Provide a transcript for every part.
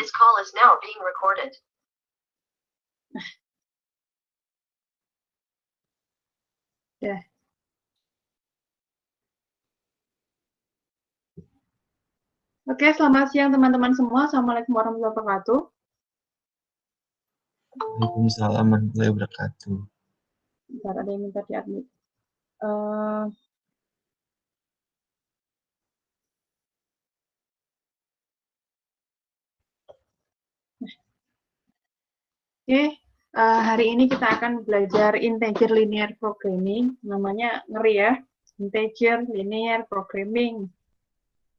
This call is now being recorded. Ya. Oke, selamat siang teman-teman semua. Assalamualaikum warahmatullahi wabarakatuh. Waalaikumsalam warahmatullahi wabarakatuh. Bentar, ada yang minta di-admit. Oke, hari ini kita akan belajar integer linear programming. Namanya ngeri ya, integer linear programming.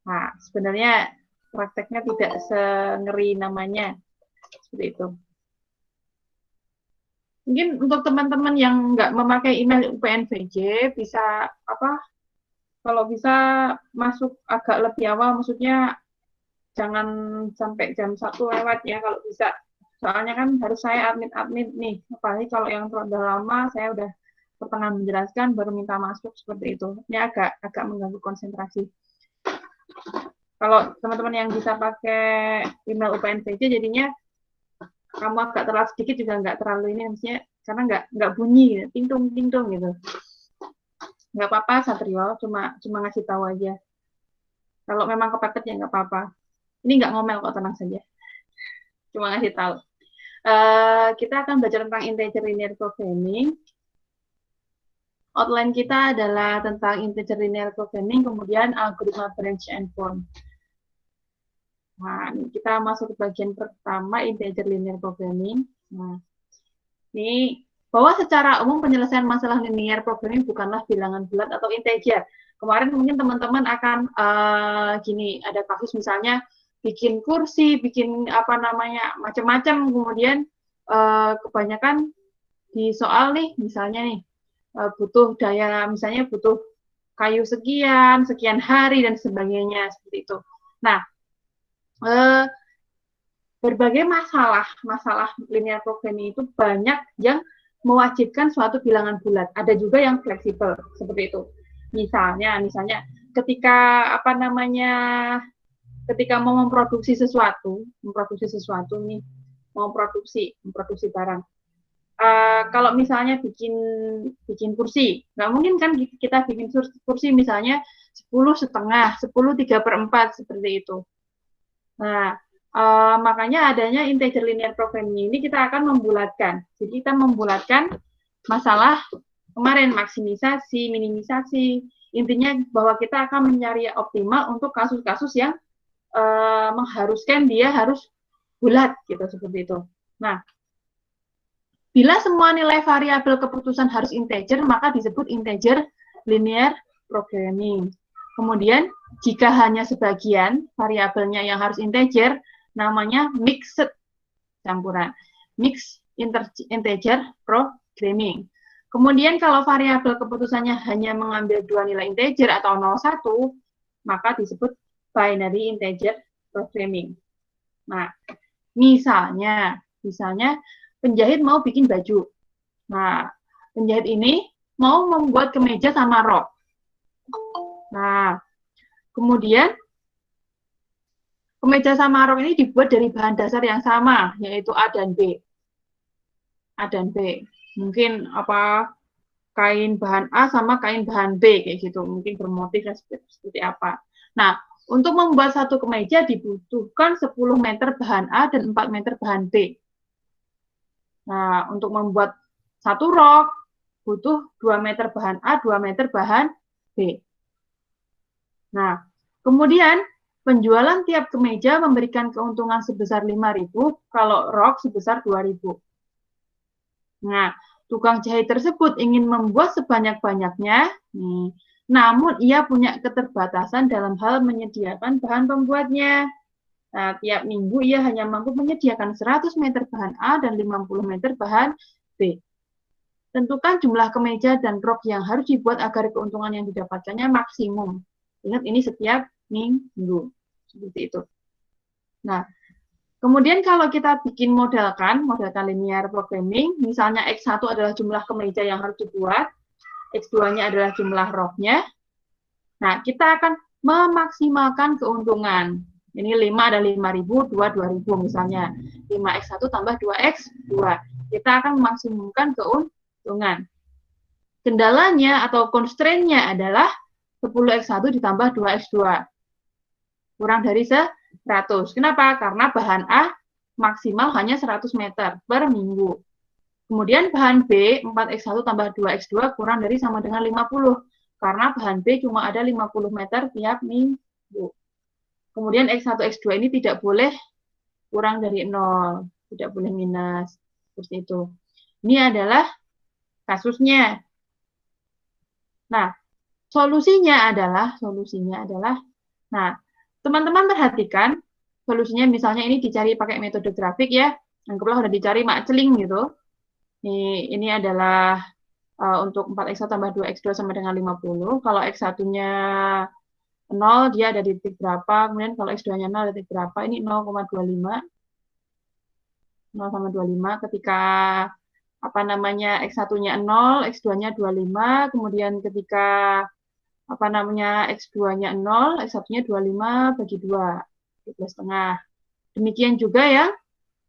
Nah, sebenarnya prakteknya tidak sengeri namanya, seperti itu. Mungkin untuk teman-teman yang nggak memakai email UPNVJ, bisa kalau bisa masuk agak lebih awal, maksudnya jangan sampai jam 1 lewat ya kalau bisa. Soalnya kan harus saya admit nih, apalagi kalau yang udah lama, saya udah pertengahan menjelaskan, baru minta masuk seperti itu. Ini agak mengganggu konsentrasi. Kalau teman-teman yang bisa pakai email UPNVJ, jadinya kamu agak telat sedikit juga nggak terlalu ini, maksudnya karena nggak bunyi, ting-tung gitu. Nggak apa-apa, Satrio, cuma ngasih tahu aja. Kalau memang kepepet ya nggak apa-apa. Ini nggak ngomel kok, tenang saja. Cuma ngasih tahu. Kita akan belajar tentang integer linear programming. Outline kita adalah tentang integer linear programming, kemudian algoritma branch and form. Nah, kita masuk ke bagian pertama, integer linear programming. Nah, ini bahwa secara umum penyelesaian masalah linear programming bukanlah bilangan bulat atau integer. Kemarin mungkin teman-teman akan gini, ada kasus misalnya bikin kursi, bikin macam-macam, kemudian kebanyakan di soal nih, misalnya nih butuh daya, misalnya butuh kayu sekian hari dan sebagainya seperti itu. Nah, berbagai masalah linear programming itu banyak yang mewajibkan suatu bilangan bulat. Ada juga yang fleksibel seperti itu. Misalnya ketika ketika mau memproduksi sesuatu nih, mau memproduksi barang. Kalau misalnya bikin kursi, nggak mungkin kan kita bikin kursi misalnya 10,5, 10/3/4 seperti itu. Nah, makanya adanya integer linear programming ini kita akan membulatkan. Jadi kita membulatkan masalah kemarin, maksimisasi, minimisasi. Intinya bahwa kita akan mencari optimal untuk kasus-kasus yang mengharuskan dia harus bulat gitu, seperti itu. Nah, bila semua nilai variabel keputusan harus integer, maka disebut integer linear programming. Kemudian, jika hanya sebagian variabelnya yang harus integer, namanya mixed campuran. Mixed integer programming. Kemudian, kalau variabel keputusannya hanya mengambil 2 nilai integer atau 0,1, maka disebut binary integer programming. Nah, misalnya penjahit mau bikin baju. Nah, penjahit ini mau membuat kemeja sama rok. Nah, kemudian kemeja sama rok ini dibuat dari bahan dasar yang sama, yaitu A dan B. Mungkin kain bahan A sama kain bahan B kayak gitu, mungkin bermotif seperti apa. Nah, untuk membuat satu kemeja dibutuhkan 10 meter bahan A dan 4 meter bahan B. Nah, untuk membuat satu rok butuh 2 meter bahan A, 2 meter bahan B. Nah, kemudian penjualan tiap kemeja memberikan keuntungan sebesar 5.000, kalau rok sebesar 2.000. Nah, tukang jahit tersebut ingin membuat sebanyak-banyaknya, namun ia punya keterbatasan dalam hal menyediakan bahan pembuatnya. Nah, tiap minggu ia hanya mampu menyediakan 100 meter bahan A dan 50 meter bahan B. Tentukan jumlah kemeja dan rok yang harus dibuat agar keuntungan yang didapatkannya maksimum. Ingat, ini setiap minggu. Seperti itu. Nah, kemudian kalau kita bikin modelkan linear programming, misalnya X1 adalah jumlah kemeja yang harus dibuat, X2-nya adalah jumlah roknya. Nah, kita akan memaksimalkan keuntungan. Ini 5 ada 5.000, 2 2.000 misalnya. 5x1 tambah 2x2. Kita akan memaksimumkan keuntungan. Kendalanya atau constraint-nya adalah 10x1 ditambah 2x2. Kurang dari 100. Kenapa? Karena bahan A maksimal hanya 100 meter per minggu. Kemudian bahan B, 4x1 tambah 2x2 kurang dari sama dengan 50. Karena bahan B cuma ada 50 meter tiap minggu. Kemudian X1, X2 ini tidak boleh kurang dari 0. Tidak boleh minus. Seperti itu. Ini adalah kasusnya. Nah, solusinya adalah, nah, teman-teman perhatikan, solusinya misalnya ini dicari pakai metode grafik ya. Anggaplah udah dicari makceling gitu. Ini adalah untuk 4x1 tambah 2x2 sama dengan 50. Kalau x1-nya 0, dia ada di titik berapa. Kemudian kalau x2-nya 0 ada di titik berapa. Ini 0,25. 0,25 ketika x1-nya 0, x2-nya 25. Kemudian ketika x2-nya 0, x1-nya 25 bagi 2. 12,5. Demikian juga yang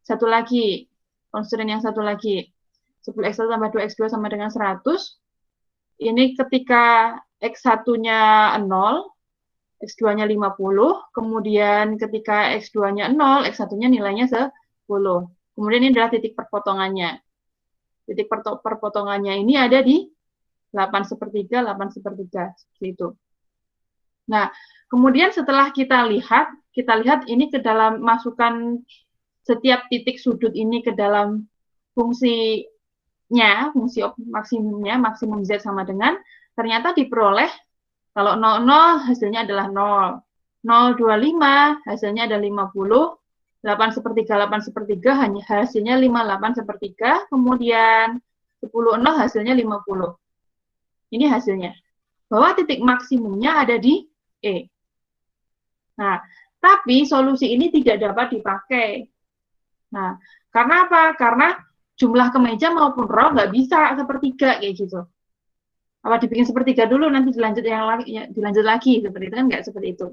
satu lagi. Constraint yang satu lagi. 10x1 tambah 2x2 sama dengan 100. Ini ketika x1-nya 0, x2-nya 50, kemudian ketika x2-nya 0, x1-nya nilainya 10. Kemudian ini adalah titik perpotongannya. Titik perpotongannya ini ada di 8/3, 8/3, seperti itu. Nah, kemudian setelah kita lihat ini ke dalam, masukkan setiap titik sudut ini ke dalam fungsinya, fungsi maksimumnya, maksimum Z sama dengan, ternyata diperoleh, kalau 0,0 hasilnya adalah 0. 0,25 hasilnya ada 50. 8/3, 8/3 hanya hasilnya 58/3. Kemudian 10,0 hasilnya 50. Ini hasilnya. Bahwa titik maksimumnya ada di E. Nah, tapi solusi ini tidak dapat dipakai. Nah, karena apa? Karena jumlah kemeja maupun row nggak bisa sepertiga kayak gitu. Apa dibikin sepertiga dulu nanti dilanjut lagi seperti itu, kan nggak seperti itu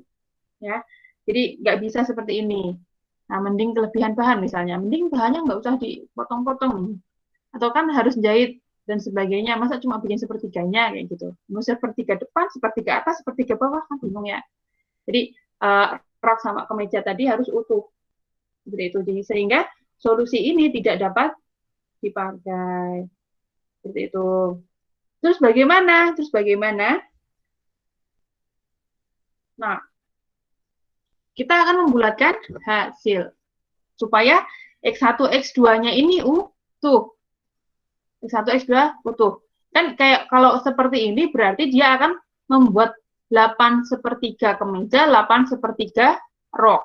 ya. Jadi nggak bisa seperti ini. Nah, mending kelebihan bahan misalnya, mending bahannya nggak usah dipotong-potong atau kan harus jahit dan sebagainya, masa cuma bikin sepertiganya kayak gitu. Mau sepertiga depan, sepertiga atas, sepertiga bawah, kan bingung ya. Jadi rok sama kemeja tadi harus utuh seperti itu. Jadi sehingga solusi ini tidak dapat dipakai seperti itu. Terus bagaimana? Nah, kita akan membulatkan hasil supaya X1, X2-nya ini utuh. X1, X2 utuh. Kan kayak kalau seperti ini berarti dia akan membuat 8/3 kemeja, 8/3 rok.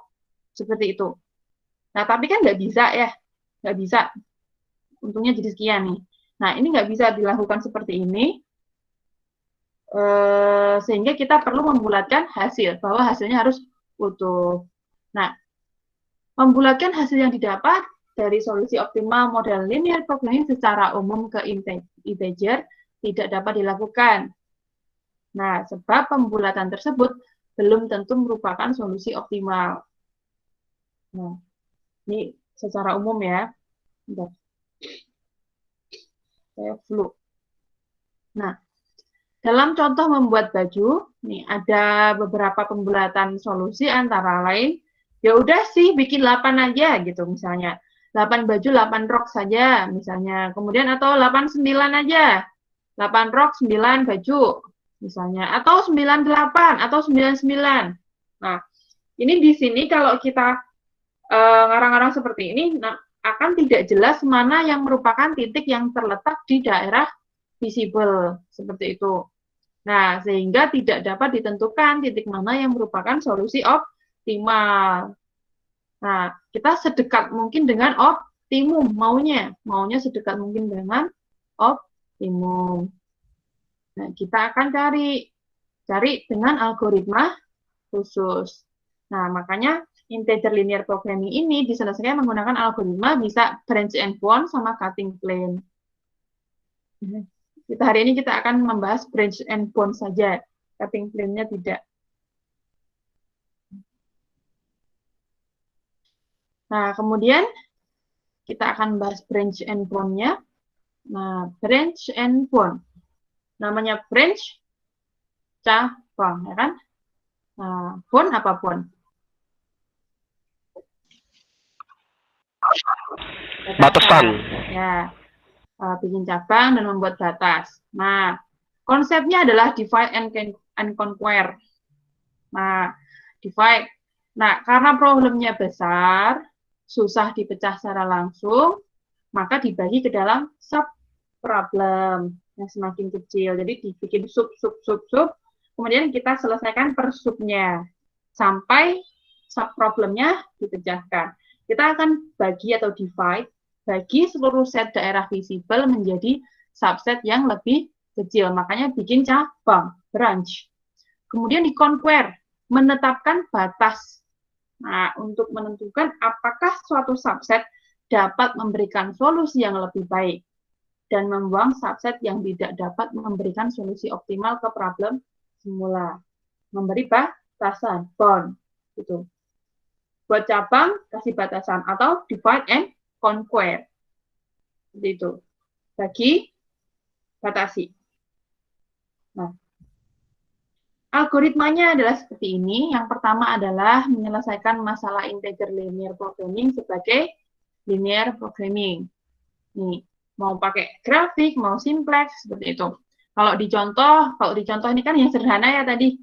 Seperti itu. Nah, tapi kan nggak bisa ya. Nggak bisa. Untungnya jadi sekian nih. Nah, ini nggak bisa dilakukan seperti ini, sehingga kita perlu membulatkan hasil, bahwa hasilnya harus utuh. Nah, membulatkan hasil yang didapat dari solusi optimal model linear programming secara umum ke integer tidak dapat dilakukan. Nah, sebab pembulatan tersebut belum tentu merupakan solusi optimal. Nah, ini secara umum ya. Bentar. Saya flu. Nah, dalam contoh membuat baju, nih ada beberapa pembulatan solusi antara lain, ya udah sih bikin 8 aja gitu misalnya. 8 baju, 8 rok saja misalnya. Kemudian atau 8/9 aja. 8 rok, 9 baju misalnya. Atau 98 atau 99. Nah, ini di sini kalau kita ngarang-ngarang seperti ini, nah, akan tidak jelas mana yang merupakan titik yang terletak di daerah visible, seperti itu. Nah, sehingga tidak dapat ditentukan titik mana yang merupakan solusi optimal. Nah, kita sedekat mungkin dengan optimum, maunya sedekat mungkin dengan optimum. Nah, kita akan cari dengan algoritma khusus. Nah, makanya integer linear programming ini diselesaikan menggunakan algoritma bisa branch and bound sama cutting plane. Hari ini kita akan membahas branch and bound saja, cutting plane-nya tidak. Nah, kemudian kita akan bahas branch and bound-nya. Nah, branch and bound. Namanya branch, cabang, ya kan? Nah, bound apa bound? Batasan. Ya, bikin cabang dan membuat batas. Nah, konsepnya adalah divide and conquer. Nah, divide. Nah, karena problemnya besar, susah dipecah secara langsung, maka dibagi ke dalam sub problem yang semakin kecil. Jadi dibikin sub, kemudian kita selesaikan per subnya sampai sub problemnya dipecahkan. Kita akan bagi atau divide, bagi seluruh set daerah visible menjadi subset yang lebih kecil. Makanya bikin cabang, branch. Kemudian di conquer, menetapkan batas. Nah, untuk menentukan apakah suatu subset dapat memberikan solusi yang lebih baik dan membuang subset yang tidak dapat memberikan solusi optimal ke problem semula. Memberi batasan, bound, gitu. Buat cabang, kasih batasan, atau divide and conquer. Seperti itu. Bagi, batasi. Nah, algoritmanya adalah seperti ini. Yang pertama adalah menyelesaikan masalah integer linear programming sebagai linear programming. Nih, mau pakai grafik, mau simplex, seperti itu. Kalau di contoh ini kan yang sederhana ya tadi,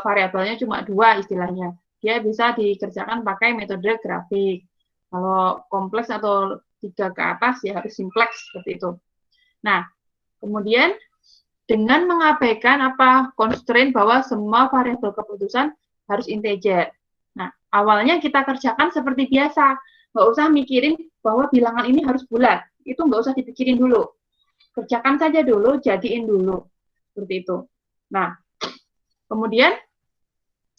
variabelnya cuma 2 istilahnya. Dia bisa dikerjakan pakai metode grafik. Kalau kompleks atau 3 ke atas ya harus simplex seperti itu. Nah, kemudian dengan mengabaikan constraint bahwa semua variabel keputusan harus integer. Nah, awalnya kita kerjakan seperti biasa, nggak usah mikirin bahwa bilangan ini harus bulat. Itu nggak usah dipikirin dulu. Kerjakan saja dulu, jadiin dulu. Seperti itu. Nah, kemudian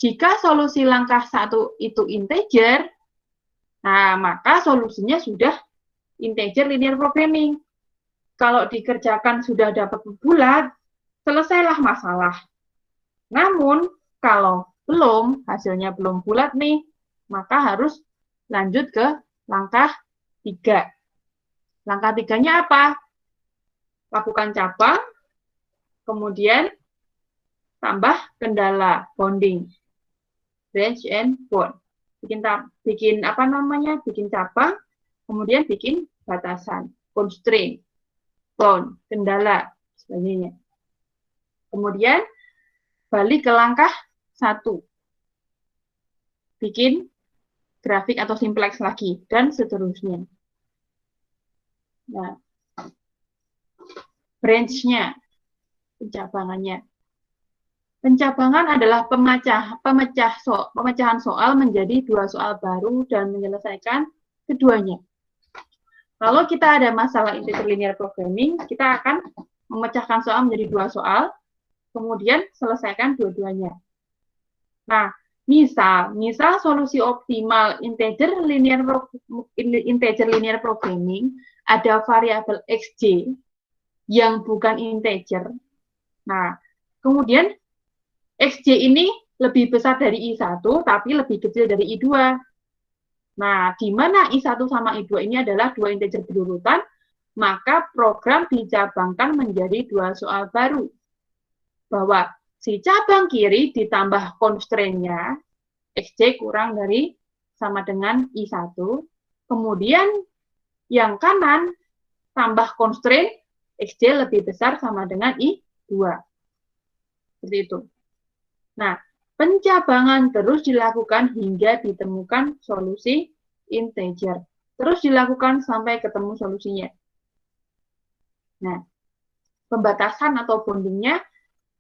jika solusi langkah 1 itu integer, nah maka solusinya sudah integer linear programming. Kalau dikerjakan sudah dapat bulat, selesailah masalah. Namun, kalau belum, hasilnya belum bulat nih, maka harus lanjut ke langkah 3. Langkah 3-nya apa? Lakukan cabang, kemudian tambah kendala, bounding, branch and bound. Bikin cabang, kemudian bikin batasan, constraint, bound, kendala, sebagainya. Kemudian balik ke langkah 1. Bikin grafik atau simplex lagi, dan seterusnya. Nah, branch-nya, pencabangannya. Pencabangan adalah pemecahan soal menjadi 2 soal baru dan menyelesaikan keduanya. Kalau kita ada masalah integer linear programming, kita akan memecahkan soal menjadi 2 soal, kemudian selesaikan dua-duanya. Nah, misal solusi optimal integer linear programming ada variabel xj yang bukan integer. Nah, kemudian xj ini lebih besar dari I1, tapi lebih kecil dari I2. Nah, di mana I1 sama I2 ini adalah 2 integer berurutan, maka program dicabangkan menjadi 2 soal baru. Bahwa si cabang kiri ditambah constraint-nya, xj kurang dari sama dengan I1, kemudian yang kanan tambah constraint, xj lebih besar sama dengan I2. Seperti itu. Nah, pencabangan terus dilakukan hingga ditemukan solusi integer. Terus dilakukan sampai ketemu solusinya. Nah, pembatasan atau boundingnya,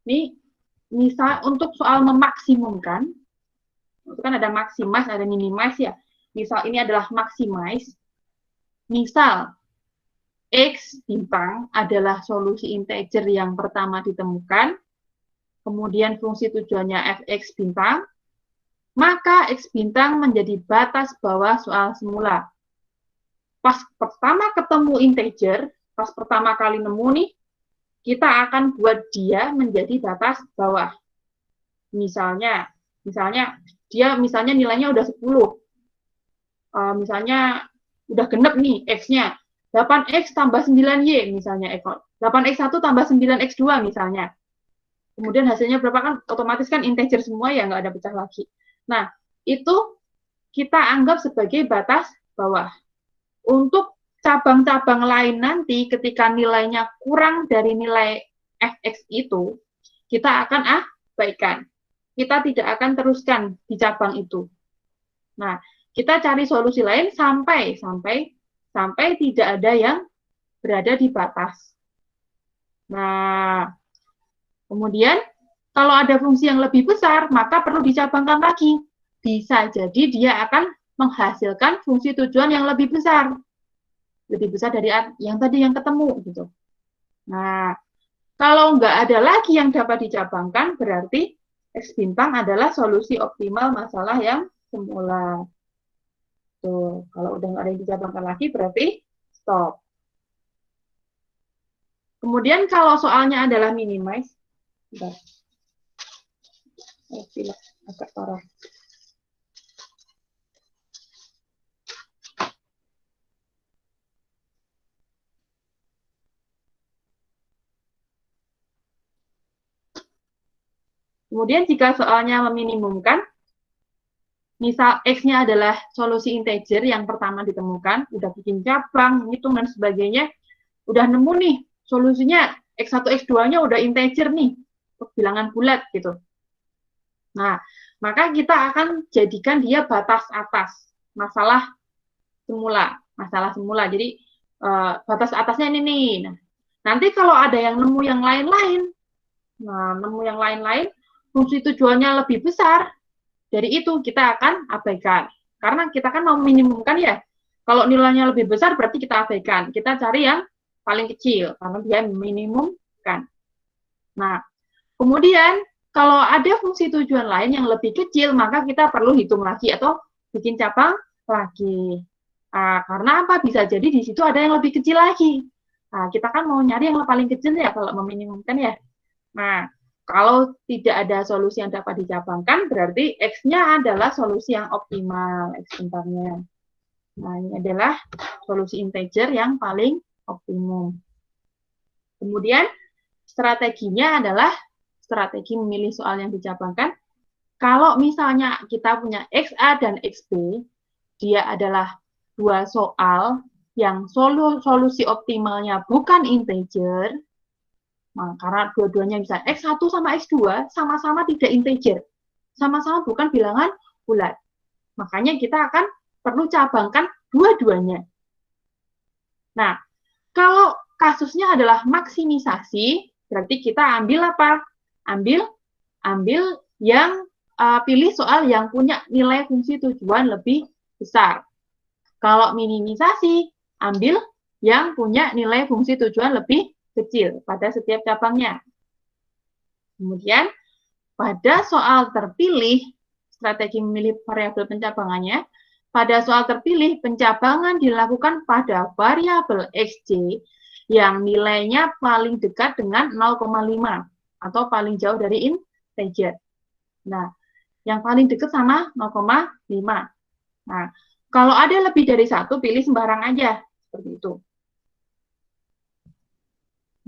ini misal untuk soal memaksimumkan, itu kan ada maximize, ada minimize ya. Misal ini adalah maximize. Misal, X bintang adalah solusi integer yang pertama ditemukan, kemudian fungsi tujuannya fx bintang, maka x bintang menjadi batas bawah soal semula. Pas pertama ketemu integer, pas pertama kali nemu nih, kita akan buat dia menjadi batas bawah. Misalnya dia nilainya udah 10. misalnya udah genep nih X-nya, 8X tambah 9Y misalnya, 8X1 tambah 9X2 misalnya. Kemudian hasilnya berapa kan otomatis kan integer semua ya, nggak ada pecah lagi. Nah, itu kita anggap sebagai batas bawah. Untuk cabang-cabang lain nanti ketika nilainya kurang dari nilai fx itu, kita akan abaikan. Kita tidak akan teruskan di cabang itu. Nah, kita cari solusi lain sampai tidak ada yang berada di batas. Nah, kemudian kalau ada fungsi yang lebih besar, maka perlu dicabangkan lagi. Bisa jadi dia akan menghasilkan fungsi tujuan yang lebih besar dari yang tadi yang ketemu gitu. Nah, kalau nggak ada lagi yang dapat dicabangkan, berarti X bintang adalah solusi optimal masalah yang semula. Tuh, kalau udah nggak ada yang dicabangkan lagi, berarti stop. Kemudian kalau soalnya adalah minimize, bentar. Agak parah. Kemudian jika soalnya meminimumkan, misal X-nya adalah solusi integer yang pertama ditemukan, udah bikin cabang, hitung, dan sebagainya, udah nemu nih, solusinya X1, X2-nya udah integer nih, bilangan bulat gitu. Nah, maka kita akan jadikan dia batas atas, masalah semula. Jadi, batas atasnya ini nih. Nah, nanti kalau ada yang nemu yang lain-lain, fungsi tujuannya lebih besar dari itu, kita akan abaikan. Karena kita kan mau minimumkan ya. Kalau nilainya lebih besar berarti kita abaikan. Kita cari yang paling kecil karena dia minimumkan. Nah, kemudian kalau ada fungsi tujuan lain yang lebih kecil, maka kita perlu hitung lagi atau bikin cabang lagi. Karena apa? Bisa jadi di situ ada yang lebih kecil lagi. Nah, kita kan mau nyari yang paling kecil ya kalau meminimumkan ya. Nah, kalau tidak ada solusi yang dapat dicabangkan, berarti X-nya adalah solusi yang optimal, X bintangnya. Nah, ini adalah solusi integer yang paling optimum. Kemudian, strateginya adalah strategi memilih soal yang dicabangkan. Kalau misalnya kita punya XA dan XB, dia adalah dua soal yang solusi optimalnya bukan integer. Nah, karena dua-duanya bisa X1 sama X2 sama-sama tidak integer. Sama-sama bukan bilangan bulat. Makanya kita akan perlu cabangkan dua-duanya. Nah, kalau kasusnya adalah maksimisasi, berarti kita ambil apa? Ambil yang pilih soal yang punya nilai fungsi tujuan lebih besar. Kalau minimisasi, ambil yang punya nilai fungsi tujuan lebih kecil pada setiap cabangnya. Kemudian, pada soal terpilih, strategi memilih variabel pencabangannya, pada soal terpilih, pencabangan dilakukan pada variabel XJ yang nilainya paling dekat dengan 0,5 atau paling jauh dari integer. Nah, yang paling dekat sama 0,5. Nah, kalau ada lebih dari satu, pilih sembarang aja. Seperti itu.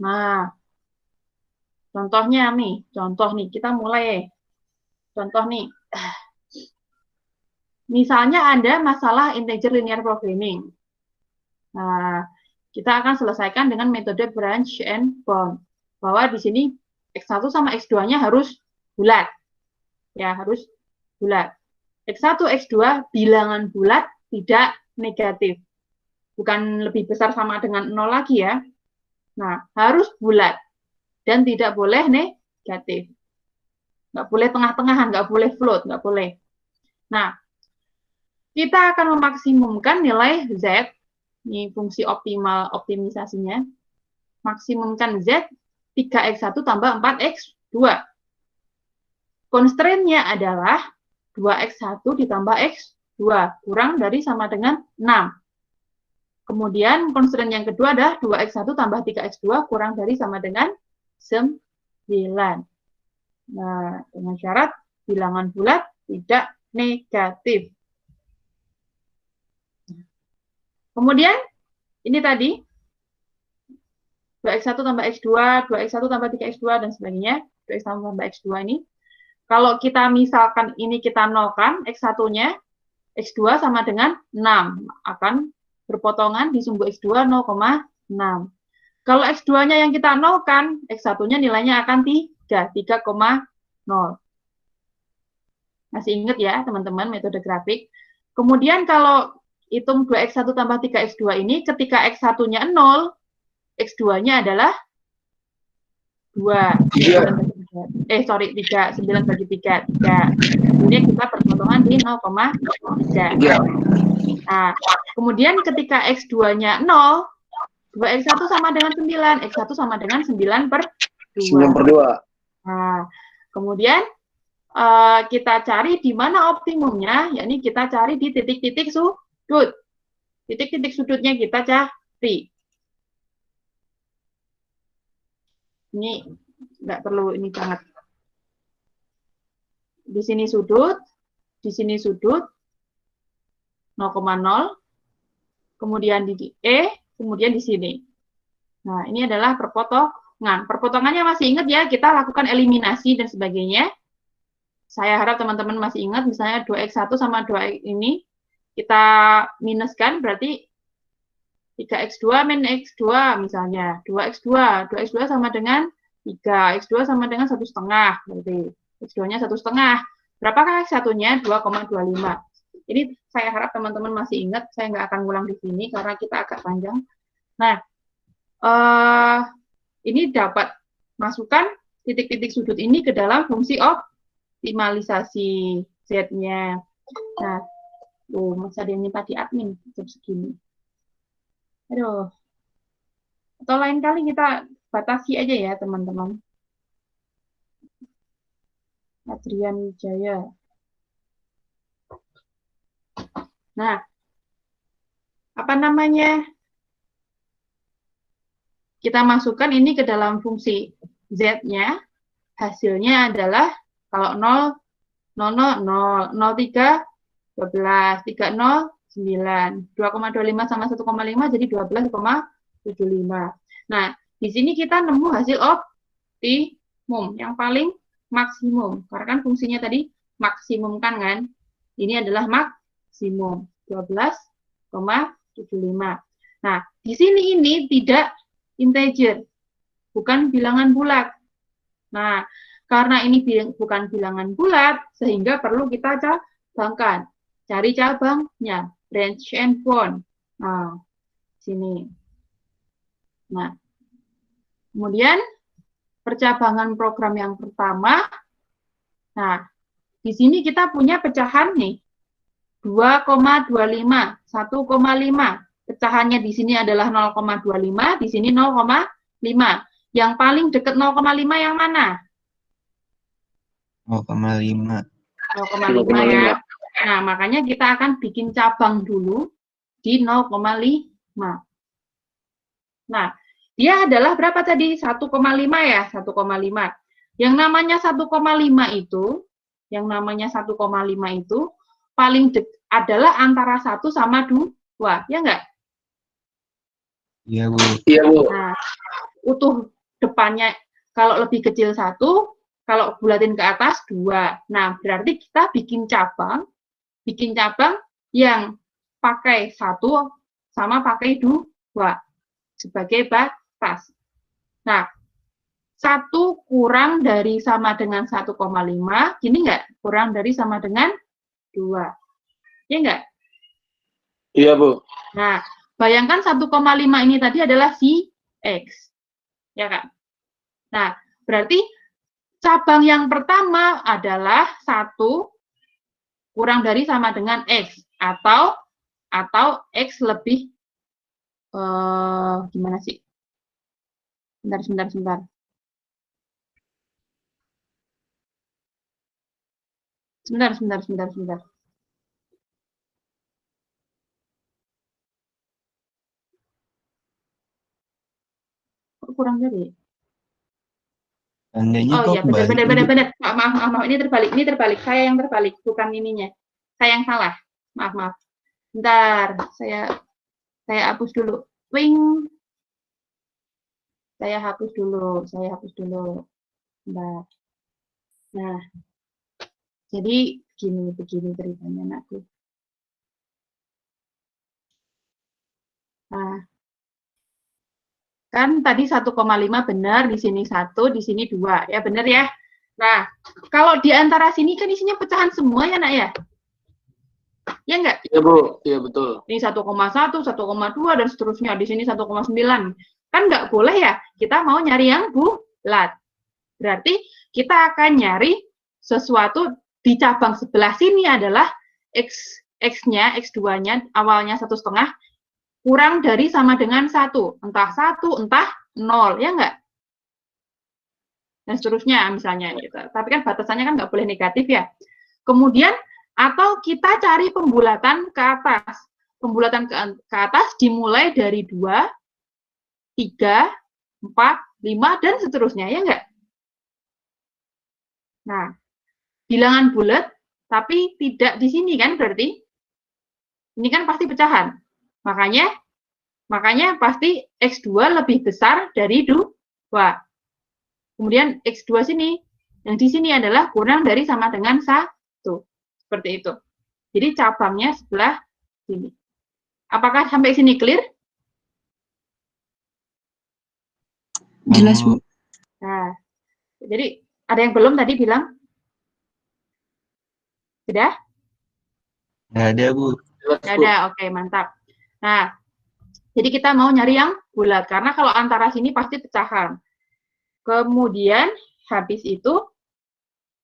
Nah, contoh nih, kita mulai. Contoh nih, misalnya ada masalah integer linear programming. Nah, kita akan selesaikan dengan metode branch and bound. Bahwa di sini X1 sama X2-nya harus bulat. Ya, harus bulat. X1, X2 bilangan bulat tidak negatif. Bukan lebih besar sama dengan 0 lagi ya. Nah, harus bulat. Dan tidak boleh negatif. Nggak boleh tengah-tengahan, nggak boleh float, nggak boleh. Nah, kita akan memaksimumkan nilai Z, ini fungsi optimal optimisasinya, maksimumkan Z 3X1 tambah 4X2. Constraint-nya adalah 2X1 ditambah X2, kurang dari sama dengan 6. Kemudian constraint yang kedua adalah 2X1 tambah 3X2 kurang dari sama dengan 9. Nah, dengan syarat bilangan bulat tidak negatif. Kemudian, ini tadi, 2x1 tambah x2, 2x1 tambah 3x2, dan sebagainya. 2x1 tambah x2 ini. Kalau kita misalkan ini kita nolkan, x1-nya, x2 sama dengan 6. Akan berpotongan di sumbu x2 0,6. Kalau x2-nya yang kita nolkan, x1-nya nilainya akan 3,0. Masih ingat ya, teman-teman, metode grafik. Kemudian kalau hitung 2x1 tambah 3x2 ini, ketika x1-nya 0, x2-nya adalah 2. 3. 9 bagi 3. 3. Kemudian kita perpotongan di 0,3. Nah, kemudian ketika x2-nya 0, 2x1 sama dengan 9. x1 sama dengan 9 per 2. 9 per 2. Nah, kemudian kita cari di mana optimumnya, yakni kita cari di titik-titik sudut. Titik-titik sudutnya kita cari. Ini nggak perlu ini banget. Di sini sudut, di sini sudut, 0,0, kemudian di E, kemudian di sini. Nah, ini adalah perpotongan. Perpotongannya masih ingat ya, kita lakukan eliminasi dan sebagainya. Saya harap teman-teman masih ingat, misalnya 2x1 sama 2x ini, kita minuskan, berarti 3x2 min x2 misalnya, 2x2 sama dengan 3, x2 sama dengan 1,5, berarti x2-nya 1,5. Berapakah x1-nya? 2,25. Ini saya harap teman-teman masih ingat, saya nggak akan ngulang di sini karena kita agak panjang. Nah, ini dapat masukkan titik-titik sudut ini ke dalam fungsi optimalisasi Z-nya. Nah, masih ada yang minta di admin, jam segini. Aduh. Atau lain kali kita batasi aja ya, teman-teman. Adrian Jaya. Nah, apa namanya? Kita masukkan ini ke dalam fungsi Z-nya. Hasilnya adalah kalau 0, 0, 0, 0, 03, 12, 30, 9, 2,25 sama 1,5 jadi 12,75. Nah, di sini kita nemu hasil optimum yang paling maksimum. Karena kan fungsinya tadi maksimum kan? Ini adalah maksimum 12,75. Nah, di sini ini tidak integer, bukan bilangan bulat. Nah, karena ini bukan bilangan bulat, sehingga perlu kita cabangkan. Cari cabangnya, branch and bound. Nah, sini. Nah, kemudian percabangan program yang pertama. Nah, di sini kita punya pecahan nih. 2,25, 1,5. Pecahannya di sini adalah 0,25, di sini 0,5. Yang paling dekat 0,5 yang mana? 0,5. 0,5 ya. Nah, makanya kita akan bikin cabang dulu di 0,5. Nah, dia adalah berapa tadi? 1,5 ya, 1,5. Yang namanya 1,5 itu, paling adalah antara 1 sama 2, ya enggak? Iya, Bu. Iya, Bu. Nah, utuh depannya kalau lebih kecil 1, kalau bulatin ke atas 2. Nah, berarti kita bikin cabang yang pakai 1 sama pakai 2 sebagai batas. Nah, 1 kurang dari sama dengan 1,5, gini enggak? Kurang dari sama dengan 2. Ya enggak? Iya, Bu. Nah, bayangkan 1,5 ini tadi adalah si X. Ya kan? Nah, berarti cabang yang pertama adalah 1 kurang dari sama dengan X. Atau X lebih, gimana sih? Sebentar. Sebentar. Kurang dari. Tandanya Oh kok iya, kebalik. benar. Maaf. Ini terbalik. Saya yang terbalik, bukan ininya. Saya yang salah. Maaf. Bentar, saya Saya hapus dulu. Wing. Saya hapus dulu. Bentar. Nah, jadi begini ceritanya anakku. Nah, kan tadi 1,5 benar, di sini 1, di sini 2. Ya, benar ya? Nah, kalau di antara sini kan isinya pecahan semua ya, Nak ya? Ya enggak? Iya, Bu. Iya, betul. Ini 1,1, 1,2, dan seterusnya. Di sini 1,9. Kan nggak boleh ya? Kita mau nyari yang bulat. Berarti kita akan nyari sesuatu di cabang sebelah sini adalah X-nya, X2-nya, awalnya 1,5, kurang dari sama dengan 1. Entah 1, entah 0. Ya enggak? Dan seterusnya misalnya. Gitu. Tapi kan batasannya kan nggak boleh negatif ya. Kemudian, atau kita cari pembulatan ke atas. Pembulatan ke atas dimulai dari 2, 3, 4, 5, dan seterusnya. Ya enggak? Nah, bilangan bulat, tapi tidak di sini kan berarti? Ini kan pasti pecahan. Makanya pasti X2 lebih besar dari 2. Kemudian X2 sini, yang di sini adalah kurang dari sama dengan 1. Seperti itu. Jadi cabangnya sebelah sini. Apakah sampai sini clear? Jelas, Bu. Nah, jadi ada yang belum tadi bilang? Sudah? Nggak ada, Bu. Nggak ada, oke, mantap. Nah, jadi kita mau nyari yang bulat, karena kalau antara sini pasti pecahan. Kemudian, habis itu,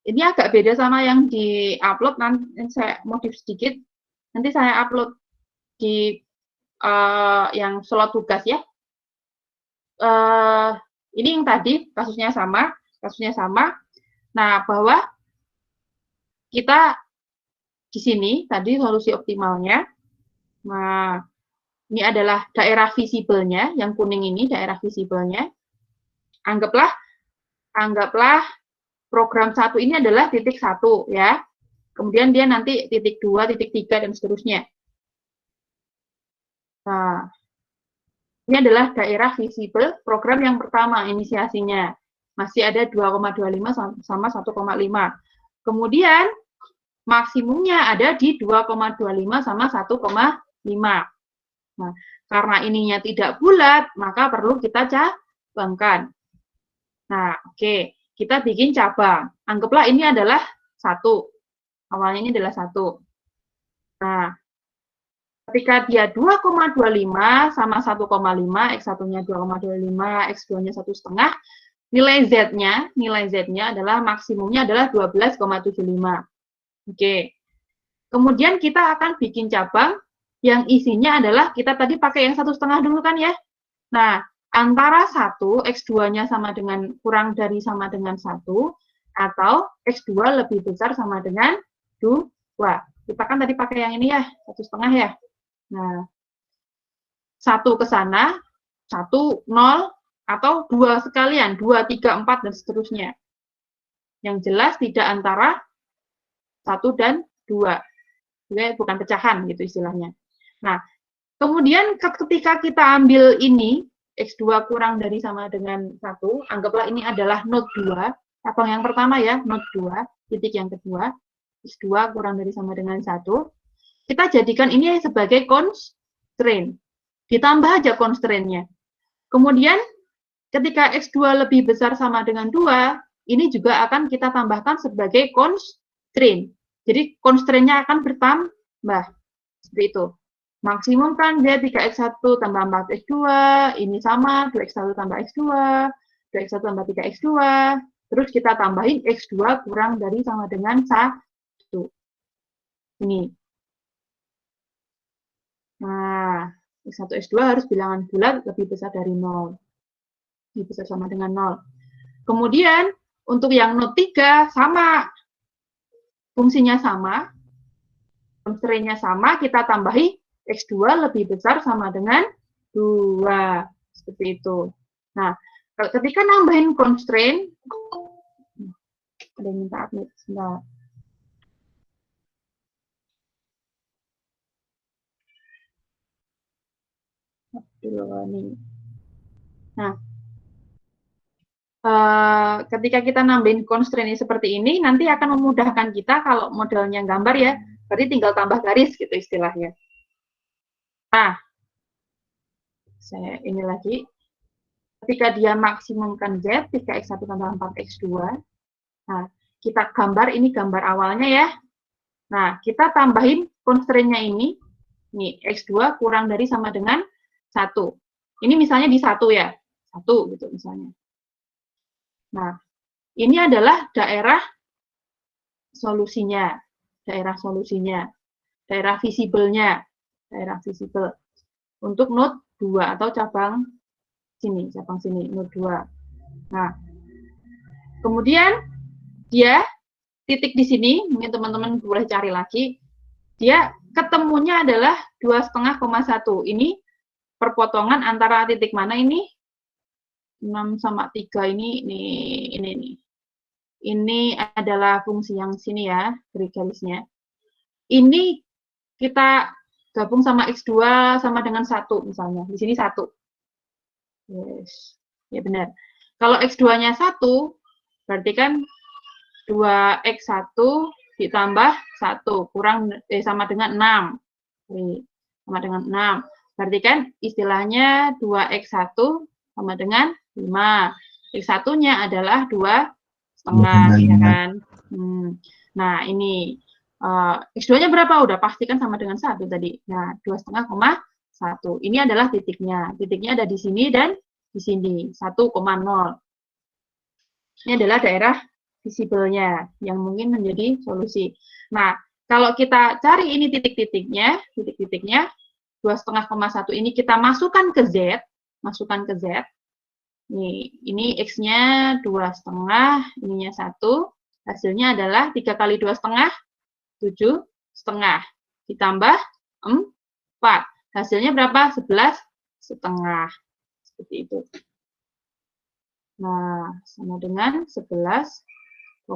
ini agak beda sama yang di-upload, nanti saya modif sedikit, nanti saya upload di yang slot tugas ya. Ini yang tadi, kasusnya sama. Nah, bahwa kita di sini, tadi solusi optimalnya, nah, ini adalah daerah visibelnya, yang kuning ini daerah visibelnya. Anggaplah program 1 ini adalah titik 1 ya. Kemudian dia nanti titik 2, titik 3, dan seterusnya. Nah, ini adalah daerah visibel program yang pertama inisiasinya. Masih ada 2,25 sama 1,5. Kemudian maksimumnya ada di 2,25 sama 1,5. Nah, karena ininya tidak bulat, maka perlu kita cabangkan. Nah, oke. Kita bikin cabang. Anggaplah ini adalah 1. Awalnya ini adalah 1. Nah, ketika dia 2,25 sama 1,5, X1-nya 2,25, X2-nya 1,5, nilai Z-nya adalah maksimumnya adalah 12,75. Oke. Kemudian kita akan bikin cabang yang isinya adalah, kita tadi pakai yang 1,5 dulu kan ya. Nah, antara 1, X2-nya sama dengan kurang dari sama dengan 1, atau X2 lebih besar sama dengan 2. Kita kan tadi pakai yang ini ya, 1,5 ya. Nah, 1 ke sana, 1, 0, atau 2 sekalian, 2, 3, 4, dan seterusnya. Yang jelas tidak antara 1 dan 2. Jadi bukan pecahan gitu istilahnya. Nah, kemudian ketika kita ambil ini, X2 kurang dari sama dengan 1, anggaplah ini adalah node 2, cabang yang pertama ya, node 2, titik yang kedua, X2 kurang dari sama dengan 1, kita jadikan ini sebagai constraint. Ditambah aja constraint-nya. Kemudian, ketika X2 lebih besar sama dengan 2, ini juga akan kita tambahkan sebagai constraint. Jadi, constraint-nya akan bertambah. Seperti itu. Maksimum kan dia 3X1 tambah 4X2, ini sama, 2X1 tambah X2, 2X1 tambah 3X2, terus kita tambahin X2 kurang dari sama dengan 1. Ini. Nah, X1, X2 harus bilangan bulat lebih besar dari 0. Lebih besar sama dengan 0. Kemudian, untuk yang node 3, sama. Fungsinya sama, constraint-nya sama, kita tambahi X2 lebih besar sama dengan 2. Seperti itu. Nah, ketika nambahin constraint, ada yang minta update. Sebentar. dulu nih. Nah, ketika kita nambahin constraint seperti ini, nanti akan memudahkan kita kalau modelnya gambar ya, berarti tinggal tambah garis gitu istilahnya. Nah, saya ini lagi, ketika dia maksimumkan Z, 3x1 tambah 4x2, nah, kita gambar, ini gambar awalnya ya. Nah, kita tambahin constraint-nya ini, nih, x2 kurang dari sama dengan 1. Ini misalnya di 1 ya, 1 gitu misalnya. Nah, ini adalah daerah solusinya, daerah visible-nya, daerah visible untuk node 2 atau cabang sini, node 2. Nah, kemudian dia titik di sini, mungkin teman-teman boleh cari lagi, dia ketemunya adalah 2,5,1. Ini perpotongan antara titik mana ini? 6 sama 3 ini nih. Ini adalah fungsi yang sini ya, garis-garisnya. Ini kita gabung sama X2 sama dengan 1 misalnya. Di sini 1. Yes. Ya benar. Kalau X2-nya 1, berarti kan 2x1 ditambah 1 kurang sama dengan 6. Sama dengan 6. Berarti kan istilahnya 2x1 sama dengan 5. X1-nya adalah 2,5 ya kan. Nah, ini X2-nya berapa? Udah pasti kan sama dengan 1 tadi. Nah, 2,5,1. Ini adalah titiknya. Titiknya ada di sini dan di sini, 1,0. Ini adalah daerah visible-nya yang mungkin menjadi solusi. Nah, kalau kita cari ini titik-titiknya, 2,5,1 ini kita masukkan ke Z, Nih, ini X-nya 2,5, ininya 1, hasilnya adalah 3 kali 2,5, 7,5, ditambah 4, hasilnya berapa? 11,5, seperti itu. Nah, sama dengan 11,5.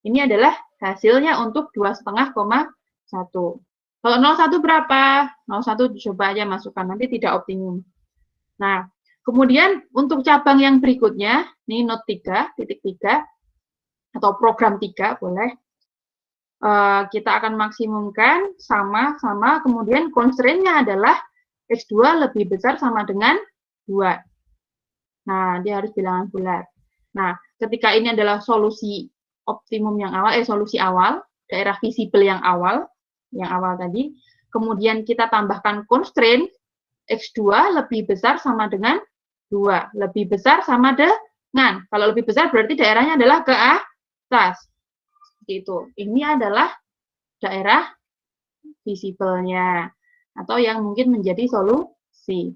Ini adalah hasilnya untuk 2,5,1. Kalau 0,1 berapa? 0,1 coba aja masukkan, nanti tidak optimum. Nah, kemudian untuk cabang yang berikutnya, ini node 3, titik 3, atau program 3 boleh. Kita akan maksimumkan sama-sama, kemudian constraint-nya adalah X2 lebih besar sama dengan 2. Nah, dia harus bilangan bulat. Nah, ketika ini adalah solusi optimum yang awal, solusi awal, daerah visible yang awal tadi, kemudian kita tambahkan constraint, X2 lebih besar sama dengan 2. Lebih besar sama dengan, kalau lebih besar berarti daerahnya adalah ke atas. Seperti itu. Ini adalah daerah visible-nya, atau yang mungkin menjadi solusi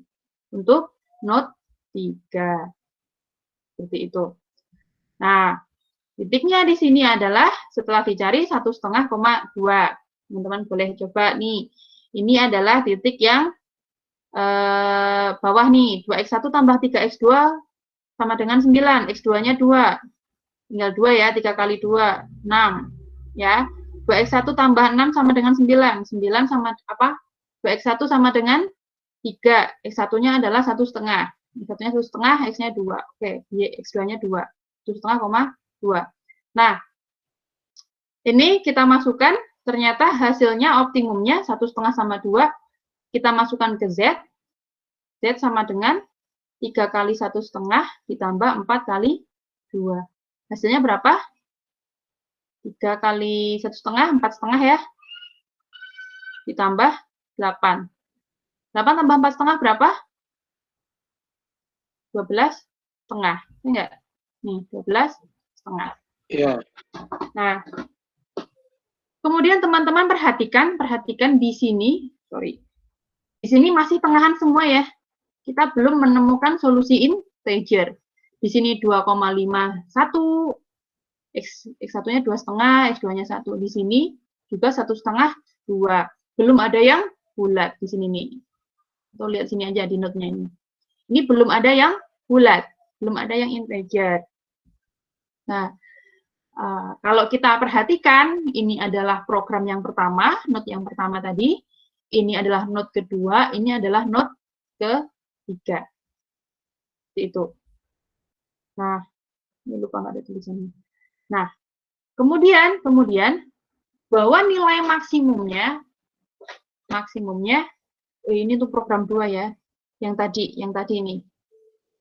untuk node 3. Seperti itu. Nah, titiknya di sini adalah setelah dicari 1,5,2. Teman-teman boleh coba nih. Ini adalah titik yang bawah nih. 2x1 tambah 3x2 sama dengan 9. X2-nya 2. Tinggal 2 ya, 3 kali 2, 6. Ya. 2x1 tambah 6 sama dengan 9. 9 sama apa? 2x1 sama dengan 3. X1-nya adalah 1,5. X1-nya 1,5, X-nya 2. Oke, X2-nya 2. 1,5,2. Nah, ini kita masukkan, ternyata hasilnya optimumnya 1,5 sama 2. Kita masukkan ke Z. Z sama dengan 3 kali 1,5 ditambah 4 kali 2. Hasilnya berapa? 3 kali 1,5, 4,5 ya. Ditambah 8. 8 tambah 4,5 berapa? 12,5. Enggak? Nih, 12,5. Iya. Nah, kemudian teman-teman perhatikan di sini, di sini masih tengahan semua ya. Kita belum menemukan solusi integer. Di sini 2,51, X1-nya 2,5, X2-nya 1. Di sini juga 1,5, 2. Belum ada yang bulat di sini nih. Atau lihat sini aja di node-nya ini. Ini belum ada yang bulat, belum ada yang integer. Nah, kalau kita perhatikan, ini adalah program yang pertama, node yang pertama tadi. Ini adalah node kedua, ini adalah node ketiga. Seperti itu. Nah, ini lupa nggak ada tulisannya. Nah, kemudian bahwa nilai maksimumnya ini untuk program 2 ya. Yang tadi ini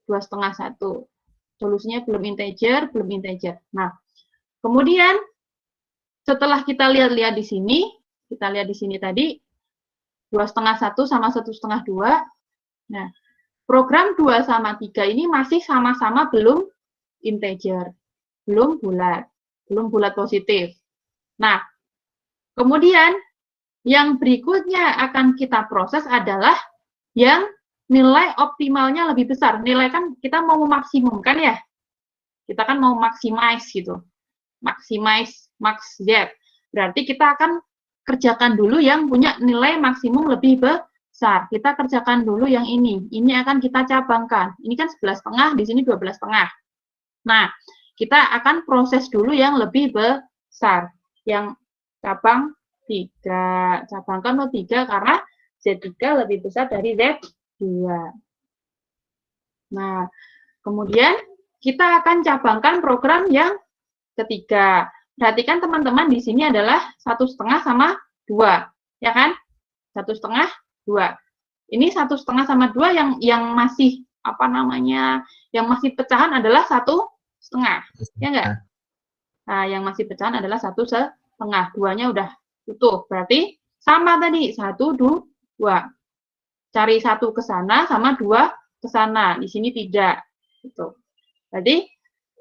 2,5 1. Solusinya belum integer. Nah, kemudian setelah kita lihat di sini, tadi 2,5 1 sama 1,5 2. Nah, program 2 sama 3 ini masih sama-sama belum integer, belum bulat positif. Nah, kemudian yang berikutnya akan kita proses adalah yang nilai optimalnya lebih besar. Nilai kan kita mau memaksimumkan ya. Kita kan mau maximize gitu. Maximize, max Z. Berarti kita akan kerjakan dulu yang punya nilai maksimum lebih besar. Kita kerjakan dulu yang ini. Ini akan kita cabangkan. Ini kan 11,5, di sini 12,5. Nah, kita akan proses dulu yang lebih besar. Yang cabang 3. Cabangkan 3 karena Z3 lebih besar dari Z2. Nah, kemudian kita akan cabangkan program yang ketiga. Perhatikan teman-teman di sini adalah 1,5 sama 2. Ya kan? 1,5, 2. Ini 1,5 sama 2 yang masih yang masih pecahan adalah 1,5. Ya enggak? Nah, yang masih pecahan adalah 1,5. 2-nya udah utuh. Berarti sama tadi, 1, 2. Cari 1 ke sana sama 2 ke sana. Di sini tidak. Gitu. Jadi,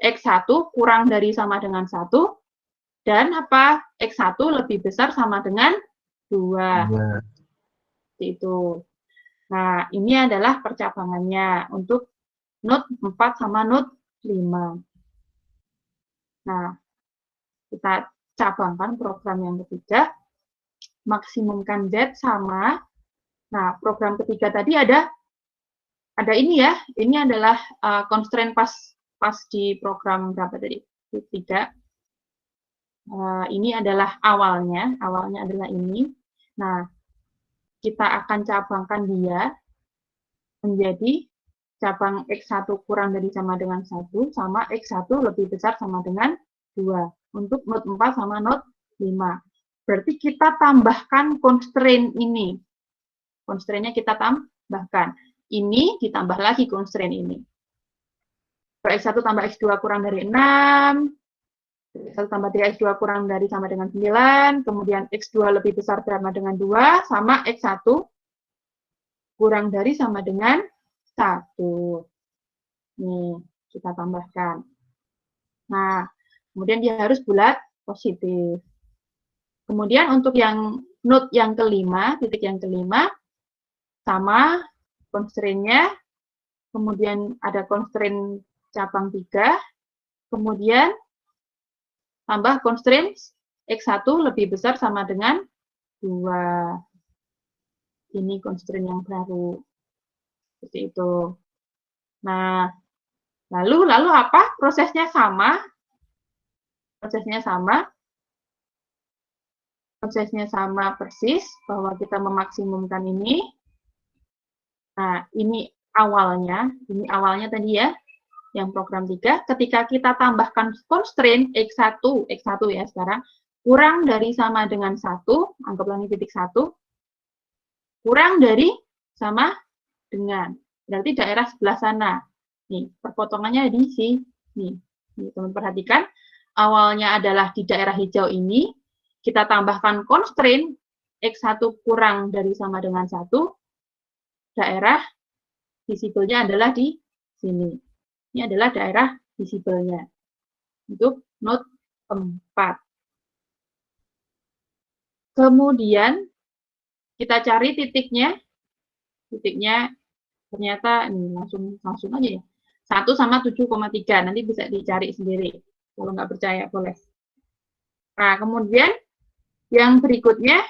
X1 kurang dari sama dengan 1, dan X1 lebih besar sama dengan 2. Seperti itu. Nah, ini adalah percabangannya untuk node 4 sama node 5. Nah, kita cabangkan program yang ketiga, maksimumkan Z sama. Nah, program ketiga tadi ada ini ya. Ini adalah constraint pas di program berapa tadi? Ketiga. Ini adalah awalnya adalah ini. Nah, kita akan cabangkan dia menjadi cabang X1 kurang dari sama dengan 1 sama X1 lebih besar sama dengan 2 untuk node 4 sama node 5. Berarti kita tambahkan constraint ini. Constraint-nya kita tambahkan. Ini ditambah lagi constraint ini. X1 tambah X2 kurang dari 6, X1 tambah 3X2 kurang dari sama dengan 9, kemudian X2 lebih besar sama dengan 2, sama X1 kurang dari sama dengan 1. Nih, kita tambahkan. Nah, kemudian dia harus bulat positif. Kemudian untuk yang node yang kelima, titik yang kelima, sama constraint-nya, kemudian ada constraint cabang 3, kemudian tambah constraint X1 lebih besar sama dengan 2. Ini constraint yang baru. Seperti itu. Nah, lalu apa? Prosesnya sama. Prosesnya sama persis, bahwa kita memaksimumkan ini. Nah, ini awalnya tadi ya, yang program 3, ketika kita tambahkan constraint X1 ya sekarang, kurang dari sama dengan 1, anggaplah ini titik 1, kurang dari sama dengan, berarti daerah sebelah sana. Nih, perpotongannya di sini. Nih, teman perhatikan, awalnya adalah di daerah hijau ini, kita tambahkan constraint X1 kurang dari sama dengan 1, daerah visible-nya adalah di sini. Ini adalah daerah visible-nya untuk node 4. Kemudian kita cari titiknya. Titiknya ternyata ini langsung aja ya. 1 sama 7,3. Nanti bisa dicari sendiri. Kalau nggak percaya boleh. Nah, kemudian yang berikutnya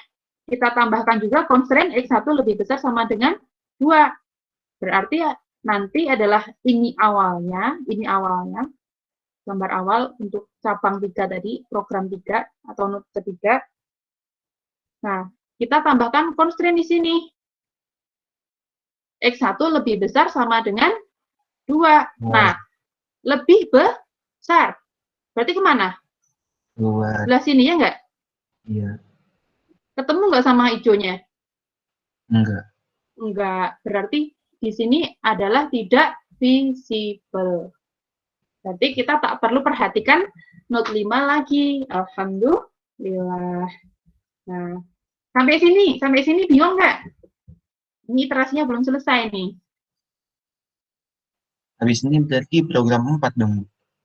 kita tambahkan juga constraint X1 lebih besar sama dengan 2. Berarti nanti adalah ini awalnya, gambar awal untuk cabang 3 tadi, program 3 atau node ketiga. Nah, kita tambahkan constraint di sini. X1 lebih besar sama dengan 2. Nah, lebih besar. Berarti kemana? Keluar. Sebelah sini ya nggak? Iya. Ketemu nggak sama hijaunya? Enggak. Enggak. Berarti di sini adalah tidak visible. Berarti kita tak perlu perhatikan not 5 lagi. Alhamdulillah. Nah, sampai sini bingung nggak? Ini iterasinya belum selesai nih. Habis ini berarti program 4 dong.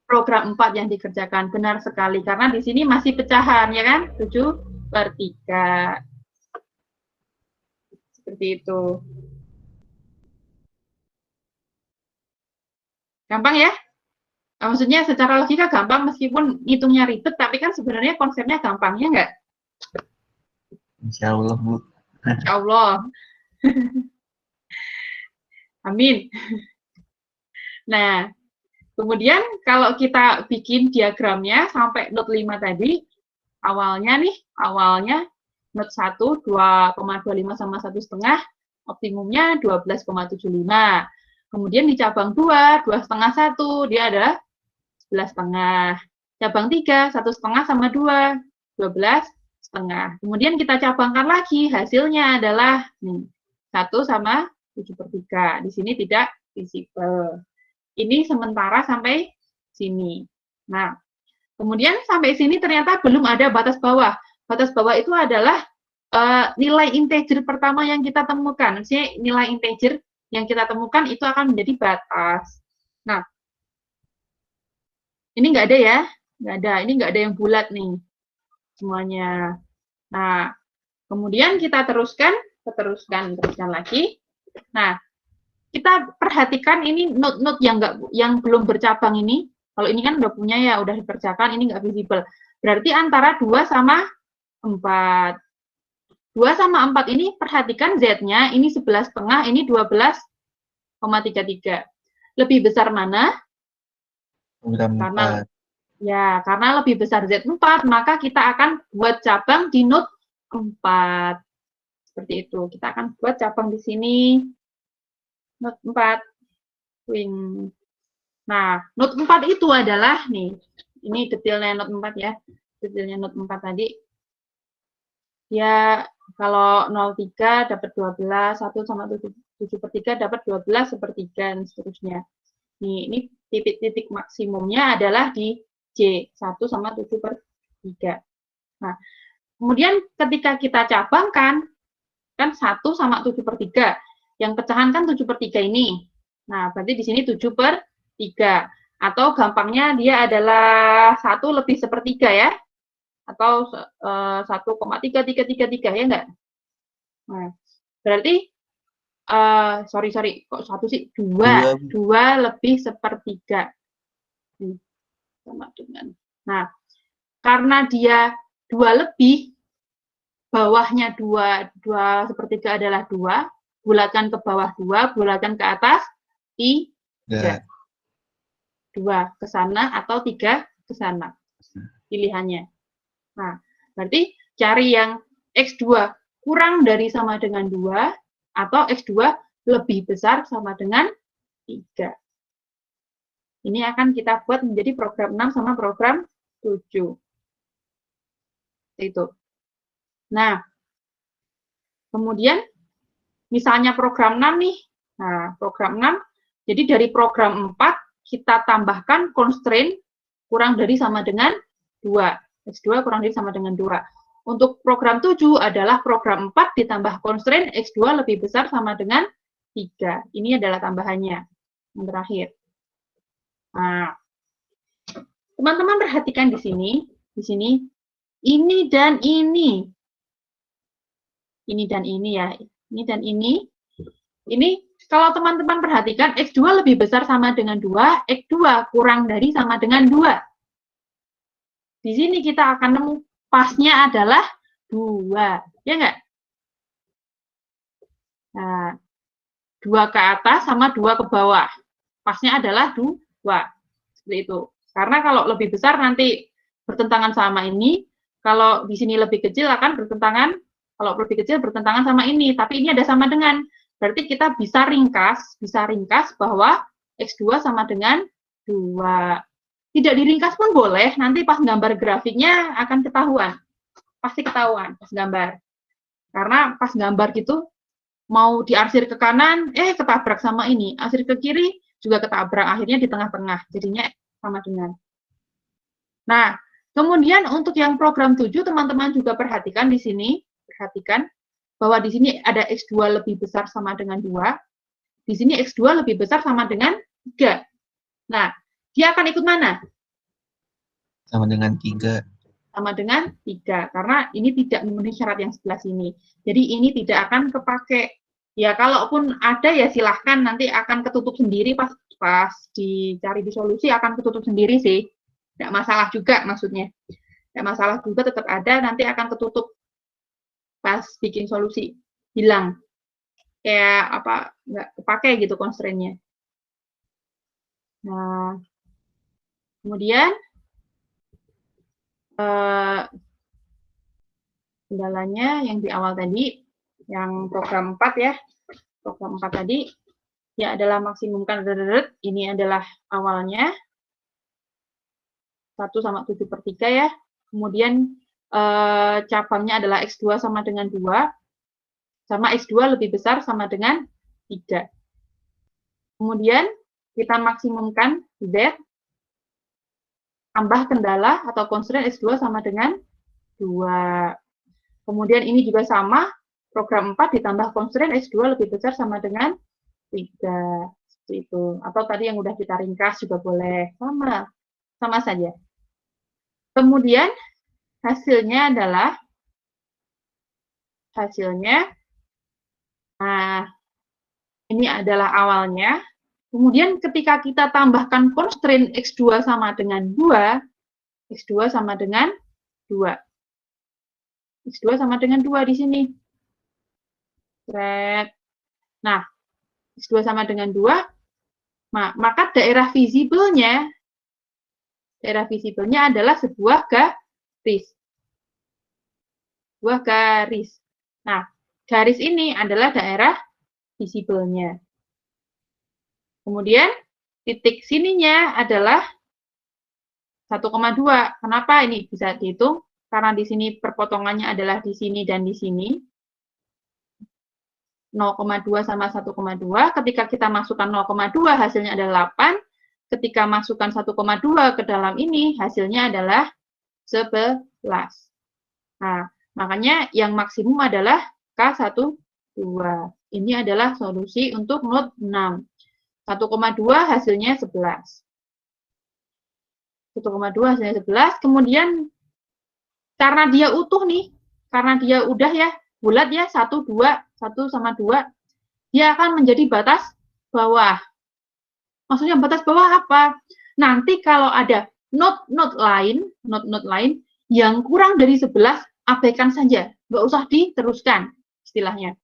Program 4 yang dikerjakan, benar sekali. Karena di sini masih pecahan, ya kan? 7/3. Seperti itu. Gampang ya? Maksudnya secara logika gampang, meskipun hitungnya ribet, tapi kan sebenarnya konsepnya gampang, ya nggak? Insya Allah, Bu. Insya Allah. Amin. Nah, kemudian kalau kita bikin diagramnya sampai not 5 tadi, awalnya not 1, 2,25 sama 1,5, optimumnya 12,75. Kemudian di cabang 2, 2,5 1, dia adalah 11,5. Cabang 3, 1,5 sama 2, 12,5. Kemudian kita cabangkan lagi, hasilnya adalah 1 sama 7/3. Di sini tidak visible. Ini sementara sampai sini. Nah, kemudian sampai sini ternyata belum ada batas bawah. Batas bawah itu adalah nilai integer pertama yang kita temukan. Maksudnya nilai integer yang kita temukan itu akan menjadi batas. Nah, ini nggak ada ya? Nggak ada. Ini nggak ada yang bulat nih semuanya. Nah, kemudian kita teruskan lagi. Nah, kita perhatikan ini not-not yang belum bercabang ini. Kalau ini kan udah punya ya, udah dikerjakan, ini nggak visible. Berarti antara 2 sama 4. 2 sama 4 ini perhatikan Z-nya, ini 11,5, ini 12,33. Lebih besar mana? Program 4. Karena lebih besar Z4, maka kita akan buat cabang di not 4. Seperti itu. Kita akan buat cabang di sini. Not 4. Wing. Nah, not 4 itu adalah, nih, ini detailnya not 4 ya. Detailnya not 4 tadi. Ya, kalau 0,3 dapat 12, 1 sama 7/3 dapat 12/3, dan seterusnya. Nih, ini titik-titik maksimumnya adalah di J, 1 sama 7/3. Nah, kemudian ketika kita cabangkan, kan 1 sama 7/3. Yang pecahan kan 7/3 ini. Nah, berarti di sini 7/3. Atau gampangnya dia adalah 1 lebih 1/3 ya. Atau 1,3333 ya enggak? Nah, berarti sorry, kok 1 sih? 2 lebih 1/3. Sama dengan. Nah, karena dia 2 lebih, bawahnya 2/3 adalah 2, bulatkan ke bawah 2, bulatkan ke atas 3. 2 ke sana atau 3 ke sana. Pilihannya. Nah, berarti cari yang X2 kurang dari sama dengan 2 atau X2 lebih besar sama dengan 3. Ini akan kita buat menjadi program 6 sama program 7. Itu. Nah, kemudian misalnya program 6 nih. Nah, program 6, jadi dari program 4 kita tambahkan constraint kurang dari sama dengan 2. X2 kurang dari sama dengan 2. Untuk program 7 adalah program 4 ditambah constraint X2 lebih besar sama dengan 3. Ini adalah tambahannya. Yang terakhir. Nah, teman-teman perhatikan di sini. Ini dan ini. Ini dan ini ya. Ini dan ini. Ini kalau teman-teman perhatikan, X2 lebih besar sama dengan 2, X2 kurang dari sama dengan 2. Di sini kita akan nemu pasnya adalah 2. Ya nggak? Nah, 2 ke atas sama 2 ke bawah. Pasnya adalah 2. Seperti itu. Karena kalau lebih besar nanti bertentangan sama ini, kalau di sini lebih kecil akan bertentangan, kalau lebih kecil bertentangan sama ini, tapi ini ada sama dengan. Berarti kita bisa ringkas bahwa X2 sama dengan 2. Tidak diringkas pun boleh, nanti pas gambar grafiknya akan ketahuan. Pasti ketahuan pas gambar. Karena pas gambar gitu, mau diarsir ke kanan, ketabrak sama ini. Arsir ke kiri, juga ketabrak. Akhirnya di tengah-tengah. Jadinya sama dengan. Nah, kemudian untuk yang program 7, teman-teman juga perhatikan di sini. Perhatikan bahwa di sini ada X2 lebih besar sama dengan 2. Di sini X2 lebih besar sama dengan 3. Nah, dia akan ikut mana? Sama dengan 3. Sama dengan 3. Karena ini tidak memenuhi syarat yang sebelah sini. Jadi ini tidak akan kepake. Ya, kalaupun ada ya silahkan nanti akan ketutup sendiri pas dicari di solusi akan ketutup sendiri sih. Tidak masalah juga maksudnya. Tidak masalah juga tetap ada, nanti akan ketutup pas bikin solusi. Hilang. Kayak apa, nggak kepake gitu constraint-nya. Nah, kemudian kendalanya yang di awal tadi, yang program 4 ya, program 4 tadi, ya adalah maksimumkan, ini adalah awalnya, 1 sama 7/3 ya, kemudian cabangnya adalah X2 sama dengan 2, sama X2 lebih besar sama dengan 3. Kemudian kita maksimumkan Z, tambah kendala atau constraint X2 sama dengan 2. Kemudian ini juga sama, program 4 ditambah constraint X2 lebih besar sama dengan 3. Seperti itu. Atau tadi yang udah kita ringkas juga boleh. Sama saja. Kemudian hasilnya adalah, nah, ini adalah awalnya. Kemudian ketika kita tambahkan constraint X2 sama dengan 2, X2 sama dengan 2. X2 sama dengan 2 di sini. Nah, X2 sama dengan 2, maka daerah visibelnya adalah sebuah garis. Sebuah garis. Nah, garis ini adalah daerah visibelnya. Kemudian titik sininya adalah 1,2. Kenapa ini bisa dihitung? Karena di sini perpotongannya adalah di sini dan di sini. 0,2 sama 1,2. Ketika kita masukkan 0,2 hasilnya adalah 8. Ketika masukkan 1,2 ke dalam ini hasilnya adalah 11. Nah, makanya yang maksimum adalah K12. Ini adalah solusi untuk node 6. 1,2 hasilnya 11. 1,2 hasilnya 11. Kemudian karena dia utuh nih, karena dia udah ya, bulat ya, 1, 2, 1 sama 2, dia akan menjadi batas bawah. Maksudnya batas bawah apa? Nanti kalau ada node lain yang kurang dari 11, abaikan saja. Nggak usah diteruskan istilahnya.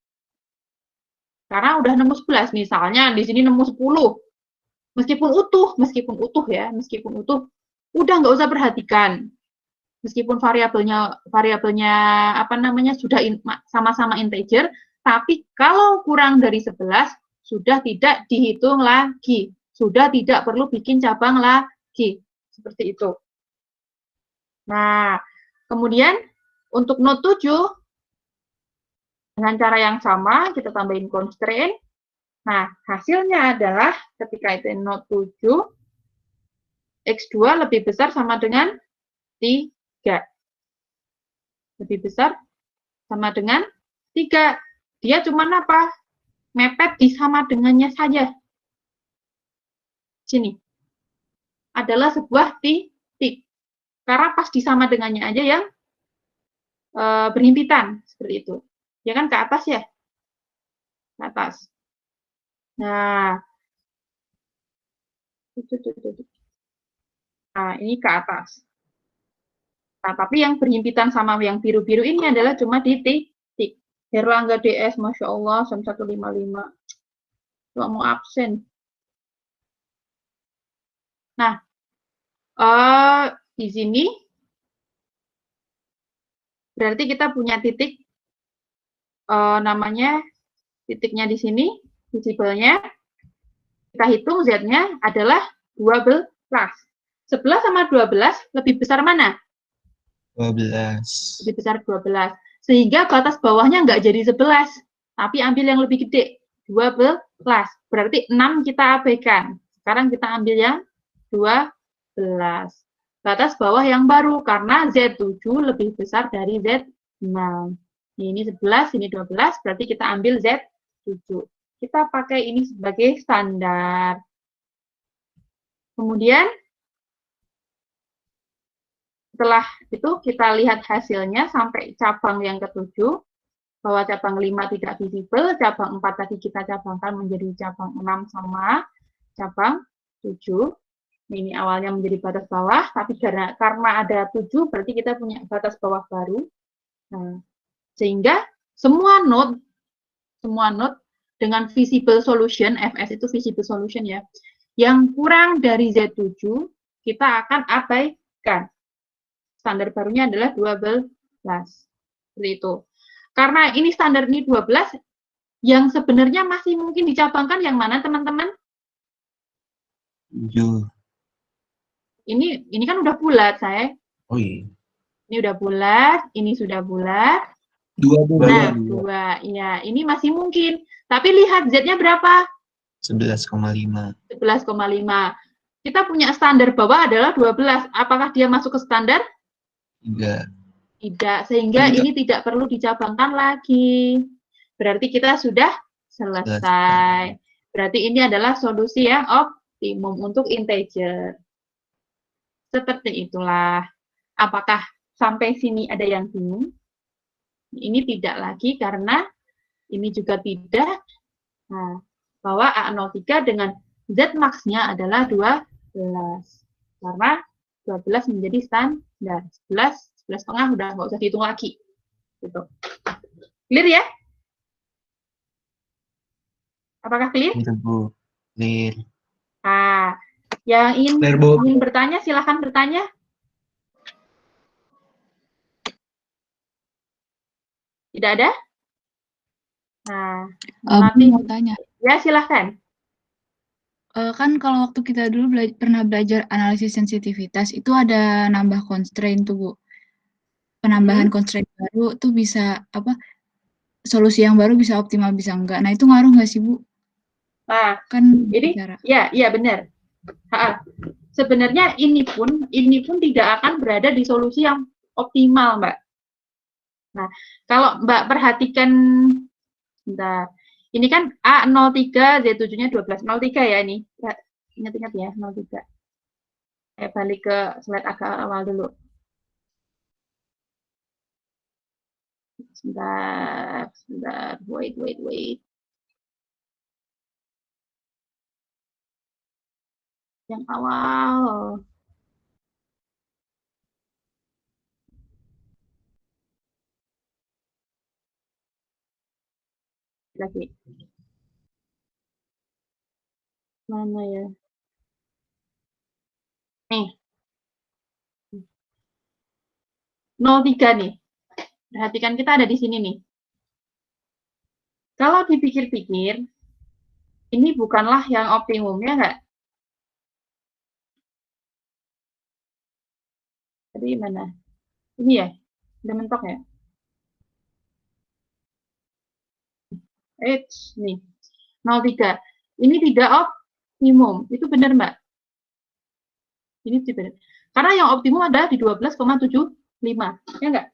Karena udah nemu 11, misalnya di sini nemu 10. Meskipun utuh ya, udah nggak usah perhatikan. Meskipun variabelnya apa namanya sudah sama-sama integer, tapi kalau kurang dari 11 sudah tidak dihitung lagi, sudah tidak perlu bikin cabang lagi, seperti itu. Nah, kemudian untuk node 7 dengan cara yang sama kita tambahin constraint. Nah, hasilnya adalah ketika itu node 7 X2 lebih besar sama dengan 3. Lebih besar sama dengan 3. Dia cuma apa? Mepet di sama dengannya saja. Sini. Adalah sebuah titik. Karena pas di sama dengannya aja yang berhimpitan. Seperti itu. Ya kan ke atas ya? Ke atas. Nah. Nah, ini ke atas. Nah, tapi yang berhimpitan sama yang biru-biru ini adalah cuma di titik. Herlangga DS, Masya Allah, jam 1.55. Nggak mau absen. Nah, di sini berarti kita punya titik namanya titiknya di sini, visible-nya. Kita hitung Z-nya adalah 12. 11 sama 12 lebih besar mana? 12. Lebih besar 12. Sehingga batas bawahnya nggak jadi 11, tapi ambil yang lebih gede, 12. Berarti 6 kita abaikan. Sekarang kita ambil yang 12. Batas bawah yang baru, karena Z7 lebih besar dari Z6. Ini 11, ini 12, berarti kita ambil Z7. Kita pakai ini sebagai standar. Kemudian, setelah itu kita lihat hasilnya sampai cabang yang ke-7, bahwa cabang 5 tidak visible, cabang 4 tadi kita cabangkan menjadi cabang 6 sama cabang 7. Ini awalnya menjadi batas bawah, tapi karena ada 7, berarti kita punya batas bawah baru. Nah, sehingga semua node dengan visible solution, FS itu visible solution ya, yang kurang dari Z7, kita akan abaikan. Standar barunya adalah 12. Seperti itu. Karena ini standar ini 12, yang sebenarnya masih mungkin dicabangkan yang mana, teman-teman? 7. Ini kan udah bulat, saya. Oh iya. Ini udah bulat, ini sudah bulat. 2. Nah, 2. Ya, ini masih mungkin. Tapi lihat Z-nya berapa? 11,5. 11,5. Kita punya standar bawah adalah 12. Apakah dia masuk ke standar? Tidak. Sehingga ini tidak perlu dicabangkan lagi. Berarti kita sudah selesai. Berarti ini adalah solusi yang optimum untuk integer. Seperti itulah. Apakah sampai sini ada yang bingung? Ini tidak lagi karena ini juga tidak. Nah, bahwa A03 dengan Z max-nya adalah 12. Karena 12 menjadi standar. 11,5 udah nggak usah dihitung lagi. Gitu. Clear ya? Apakah clear? Clear. Yang ingin bertanya, silahkan bertanya. Tidak ada? Nah, nanti mau tanya. Ya, silahkan. Kan kalau waktu kita dulu pernah belajar analisis sensitivitas, itu ada nambah constraint tuh, Bu. Penambahan constraint baru tuh bisa, solusi yang baru bisa optimal, bisa enggak. Nah, itu ngaruh nggak sih, Bu? Nah, Kan ini, ya benar. Sebenarnya ini pun tidak akan berada di solusi yang optimal, Mbak. Nah, kalau Mbak perhatikan, bentar, ini kan A03, Z7-nya 12. 03 ya ini. Ingat-ingat ya, 03. Balik ke slide agak awal dulu. Sebentar. Wait. Yang awal. Lagi. Mana ya? Nih. 03 nih. Perhatikan kita ada di sini nih. Kalau dipikir-pikir, ini bukanlah yang optimumnya nggak? Tadi mana? Ini ya? Udah mentok ya? Nih. 03. Ini tidak optimum. Itu benar, Mbak? Ini benar. Karena yang optimum adalah di 12,75. Ya enggak?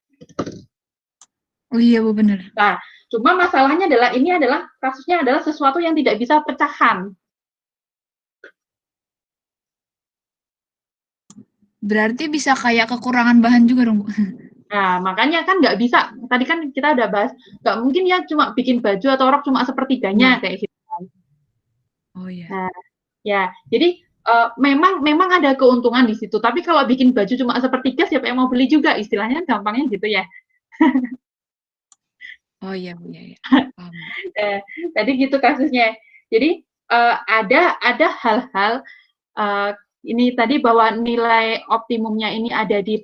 Oh iya, Bu, benar. Nah, cuma masalahnya adalah ini adalah kasusnya adalah sesuatu yang tidak bisa pecahan. Berarti bisa kayak kekurangan bahan juga dong, Bu. Nah, makanya kan nggak bisa. Tadi kan kita udah bahas, nggak mungkin ya cuma bikin baju atau rok cuma sepertiganya kayak gitu. Oh iya. Nah, ya, jadi memang ada keuntungan di situ. Tapi kalau bikin baju cuma sepertiga, siapa yang mau beli juga? Istilahnya gampangnya gitu ya. Oh iya, Bu, ya. Tadi gitu kasusnya. Jadi ada hal-hal ini tadi bahwa nilai optimumnya ini ada di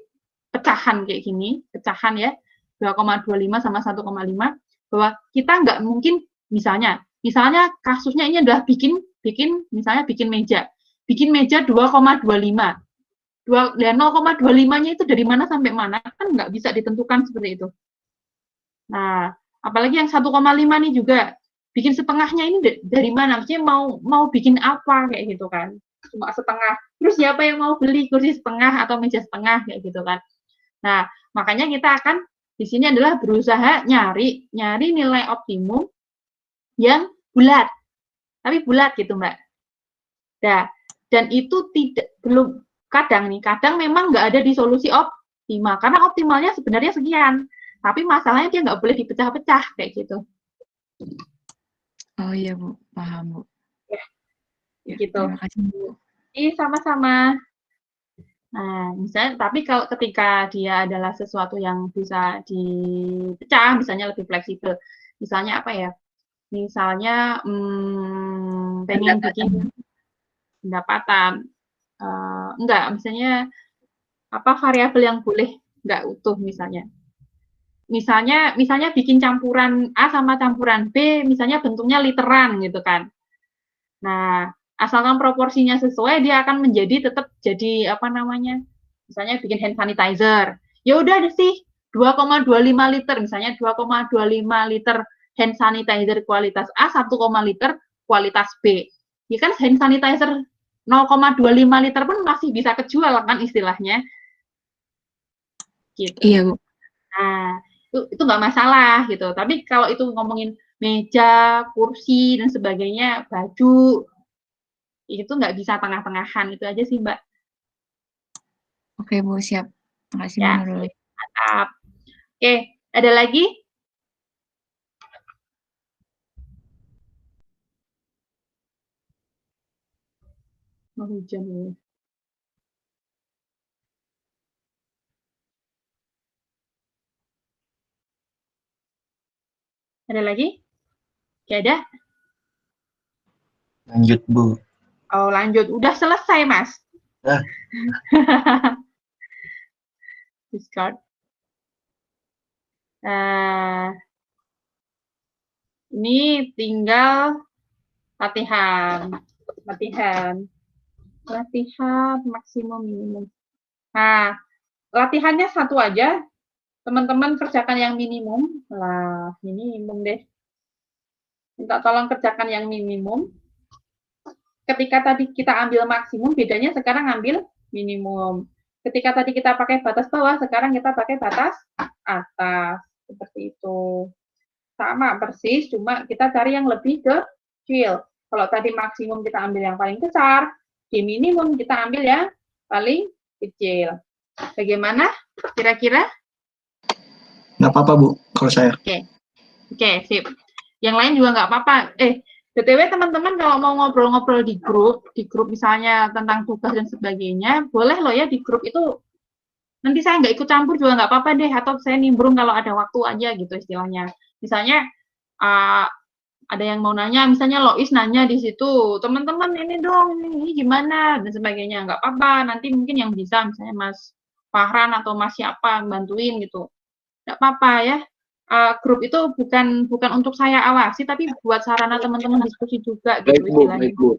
pecahan kayak gini, pecahan ya, 2,25 sama 1,5, bahwa kita nggak mungkin Misalnya kasusnya ini adalah bikin meja. Bikin meja 2,25. Dan 0,25-nya itu dari mana sampai mana kan nggak bisa ditentukan seperti itu. Nah, apalagi yang 1,5 nih juga bikin setengahnya ini dari mana? Maksudnya mau bikin apa kayak gitu kan? Cuma setengah. Terus siapa yang mau beli kursi setengah atau meja setengah kayak gitu kan? Nah, makanya kita akan di sini adalah berusaha nyari nilai optimum yang bulat. Tapi bulat gitu, Mbak. Nah, dan itu kadang memang nggak ada di solusi optimal, karena optimalnya sebenarnya sekian, tapi masalahnya dia nggak boleh dipecah-pecah kayak gitu. Oh iya Bu, paham Bu. Ya, gitu. Terima kasih Bu. Sama-sama. Nah, misalnya, tapi kalau ketika dia adalah sesuatu yang bisa dipecah, misalnya lebih fleksibel, misalnya apa ya? Misalnya pengen bikin pendapatan. Enggak, misalnya apa variabel yang boleh enggak utuh misalnya. Misalnya bikin campuran A sama campuran B, misalnya bentuknya literan gitu kan. Nah, asalkan proporsinya sesuai, dia akan tetap jadi apa namanya? Misalnya bikin hand sanitizer. Ya udah deh sih 2,25 liter, misalnya 2,25 liter hand sanitizer kualitas A, 1, liter kualitas B. Ya kan hand sanitizer 0,25 liter pun masih bisa kejual kan istilahnya. Gitu. Iya Bu. Nah, itu nggak masalah gitu. Tapi kalau itu ngomongin meja, kursi dan sebagainya, baju, itu nggak bisa tengah-tengahan. Itu aja sih Mbak. Oke Bu, siap. Makasih Ya, Bu Nurul. mantap. Oke, ada lagi? Mau hujan ya. Ada lagi? Gak ada? Lanjut Bu. Oh, lanjut. Udah selesai, Mas. Discard. Ini tinggal latihan maksimum minimum. Nah, latihannya satu aja. Teman-teman kerjakan yang minimum. Lah, minimum deh. Minta tolong kerjakan yang minimum. Ketika tadi kita ambil maksimum, bedanya sekarang ambil minimum. Ketika tadi kita pakai batas bawah, sekarang kita pakai batas atas. Seperti itu. Sama persis, cuma kita cari yang lebih kecil. Kalau tadi maksimum kita ambil yang paling besar, di minimum kita ambil yang paling kecil. Bagaimana kira-kira? Nggak apa-apa Bu, kalau saya. Oke, sip. Yang lain juga nggak apa-apa. BTW teman-teman kalau mau ngobrol-ngobrol di grup misalnya tentang tugas dan sebagainya, boleh loh ya di grup itu. Nanti saya nggak ikut campur juga nggak apa-apa deh, atau saya nimbrung kalau ada waktu aja gitu istilahnya. Misalnya ada yang mau nanya, misalnya Lois nanya di situ, teman-teman ini dong, ini gimana dan sebagainya, nggak apa-apa. Nanti mungkin yang bisa, misalnya Mas Fahran atau Mas siapa bantuin gitu, nggak apa-apa ya. Grup itu bukan untuk saya awasi, tapi buat sarana teman-teman diskusi juga gitu istilahnya. Baik, Bu.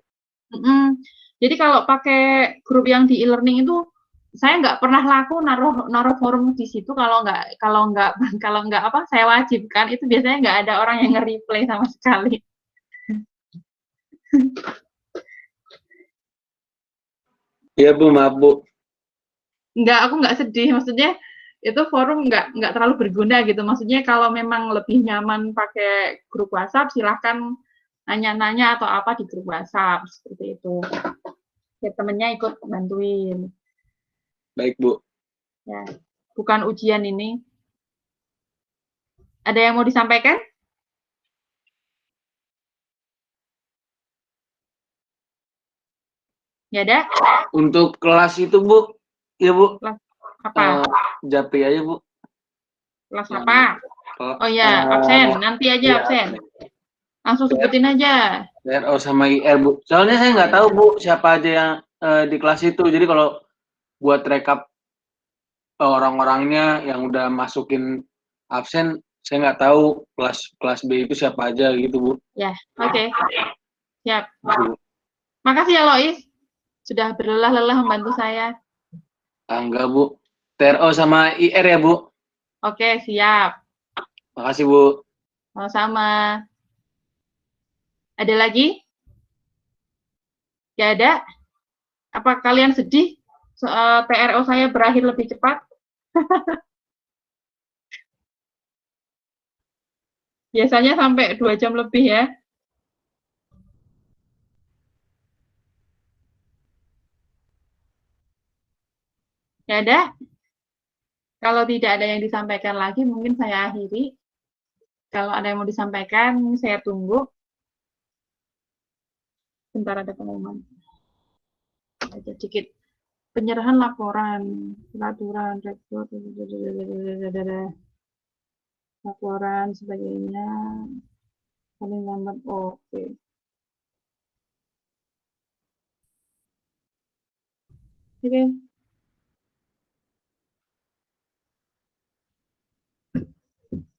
Jadi kalau pakai grup yang di e-learning itu, saya nggak pernah laku naruh forum di situ kalau nggak apa saya wajibkan, itu biasanya nggak ada orang yang nge-replay sama sekali. Iya Bu, maaf Bu. Aku nggak sedih, maksudnya itu forum nggak terlalu berguna gitu. Maksudnya kalau memang lebih nyaman pakai grup WhatsApp, silahkan nanya-nanya atau apa di grup WhatsApp seperti itu. Ya temennya ikut bantuin. Baik Bu. Ya, bukan ujian ini. Ada yang mau disampaikan? Nggak ada? Untuk kelas itu Bu, ya Bu. Kelas apa? Japri aja Bu. Kelas apa? Oh ya, absen. Nanti aja absen. Langsung sebutin aja. RO sama IR Bu. Soalnya saya nggak tahu Bu siapa aja yang di kelas itu. Jadi kalau buat rekap orang-orangnya yang udah masukin absen, saya nggak tahu kelas B itu siapa aja gitu, Bu. Ya, oke. Siap. Bu. Makasih ya Lois. Sudah berlelah-lelah membantu saya. Enggak, Bu. TRO sama IR ya, Bu. Oke, siap. Makasih, Bu. Sama-sama. Ada lagi? Ya ada. Apa kalian sedih TRO saya berakhir lebih cepat? Biasanya sampai 2 jam lebih ya. Ya ada. Kalau tidak ada yang disampaikan lagi, mungkin saya akhiri. Kalau ada yang mau disampaikan, saya tunggu. Sebentar ada pengumuman. Ada sedikit. Penyerahan laporan, peraturan, rekor, laporan, sebagainya. Paling lambat, oke. Oke.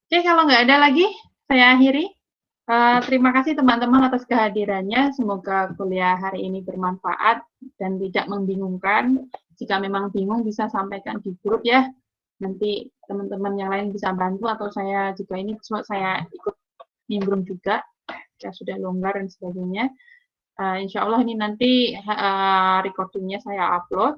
Oke, kalau nggak ada lagi, saya akhiri. Terima kasih teman-teman atas kehadirannya. Semoga kuliah hari ini bermanfaat dan tidak membingungkan. Jika memang bingung, bisa sampaikan di grup ya. Nanti teman-teman yang lain bisa bantu atau saya juga ini saya ikut nimbrung juga. Ya sudah longgar dan sebagainya. Insya Allah ini nanti recordingnya saya upload.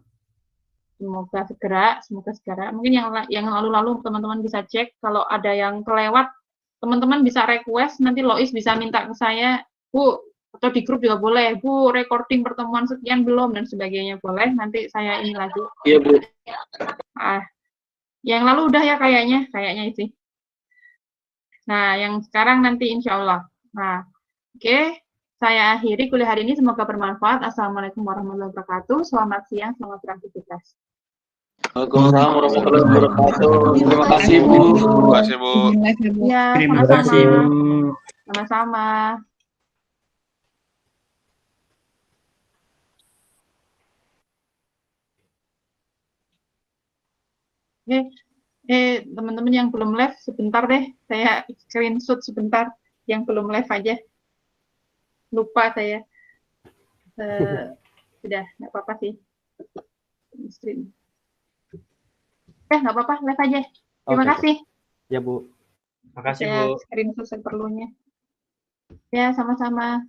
Semoga segera. Mungkin yang lalu-lalu teman-teman bisa cek. Kalau ada yang kelewat, teman-teman bisa request, nanti Lois bisa minta ke saya, Bu, atau di grup juga boleh, Bu, recording pertemuan sekian belum, dan sebagainya boleh, nanti saya ini lagi. Iya, Bu. Yang lalu udah ya kayaknya sih. Nah, yang sekarang nanti insya Allah. Nah, oke, saya akhiri kuliah hari ini, semoga bermanfaat. Assalamualaikum warahmatullahi wabarakatuh, selamat siang, selamat beraktivitas. Waalaikumsalam warahmatullahi wabarakatuh. Terima kasih, Bu. Terima kasih, Bu. Ya, Terima sama-sama. kasih, Bu. Sama-sama. Teman-teman yang belum live sebentar deh, saya screenshot sebentar yang belum live aja. Lupa saya. Sudah, nggak apa-apa sih. Stream. Nggak apa-apa, live aja. Terima kasih. Ya, Bu. Makasih, Saya Bu. screenshot seperlunya. Ya, sama-sama.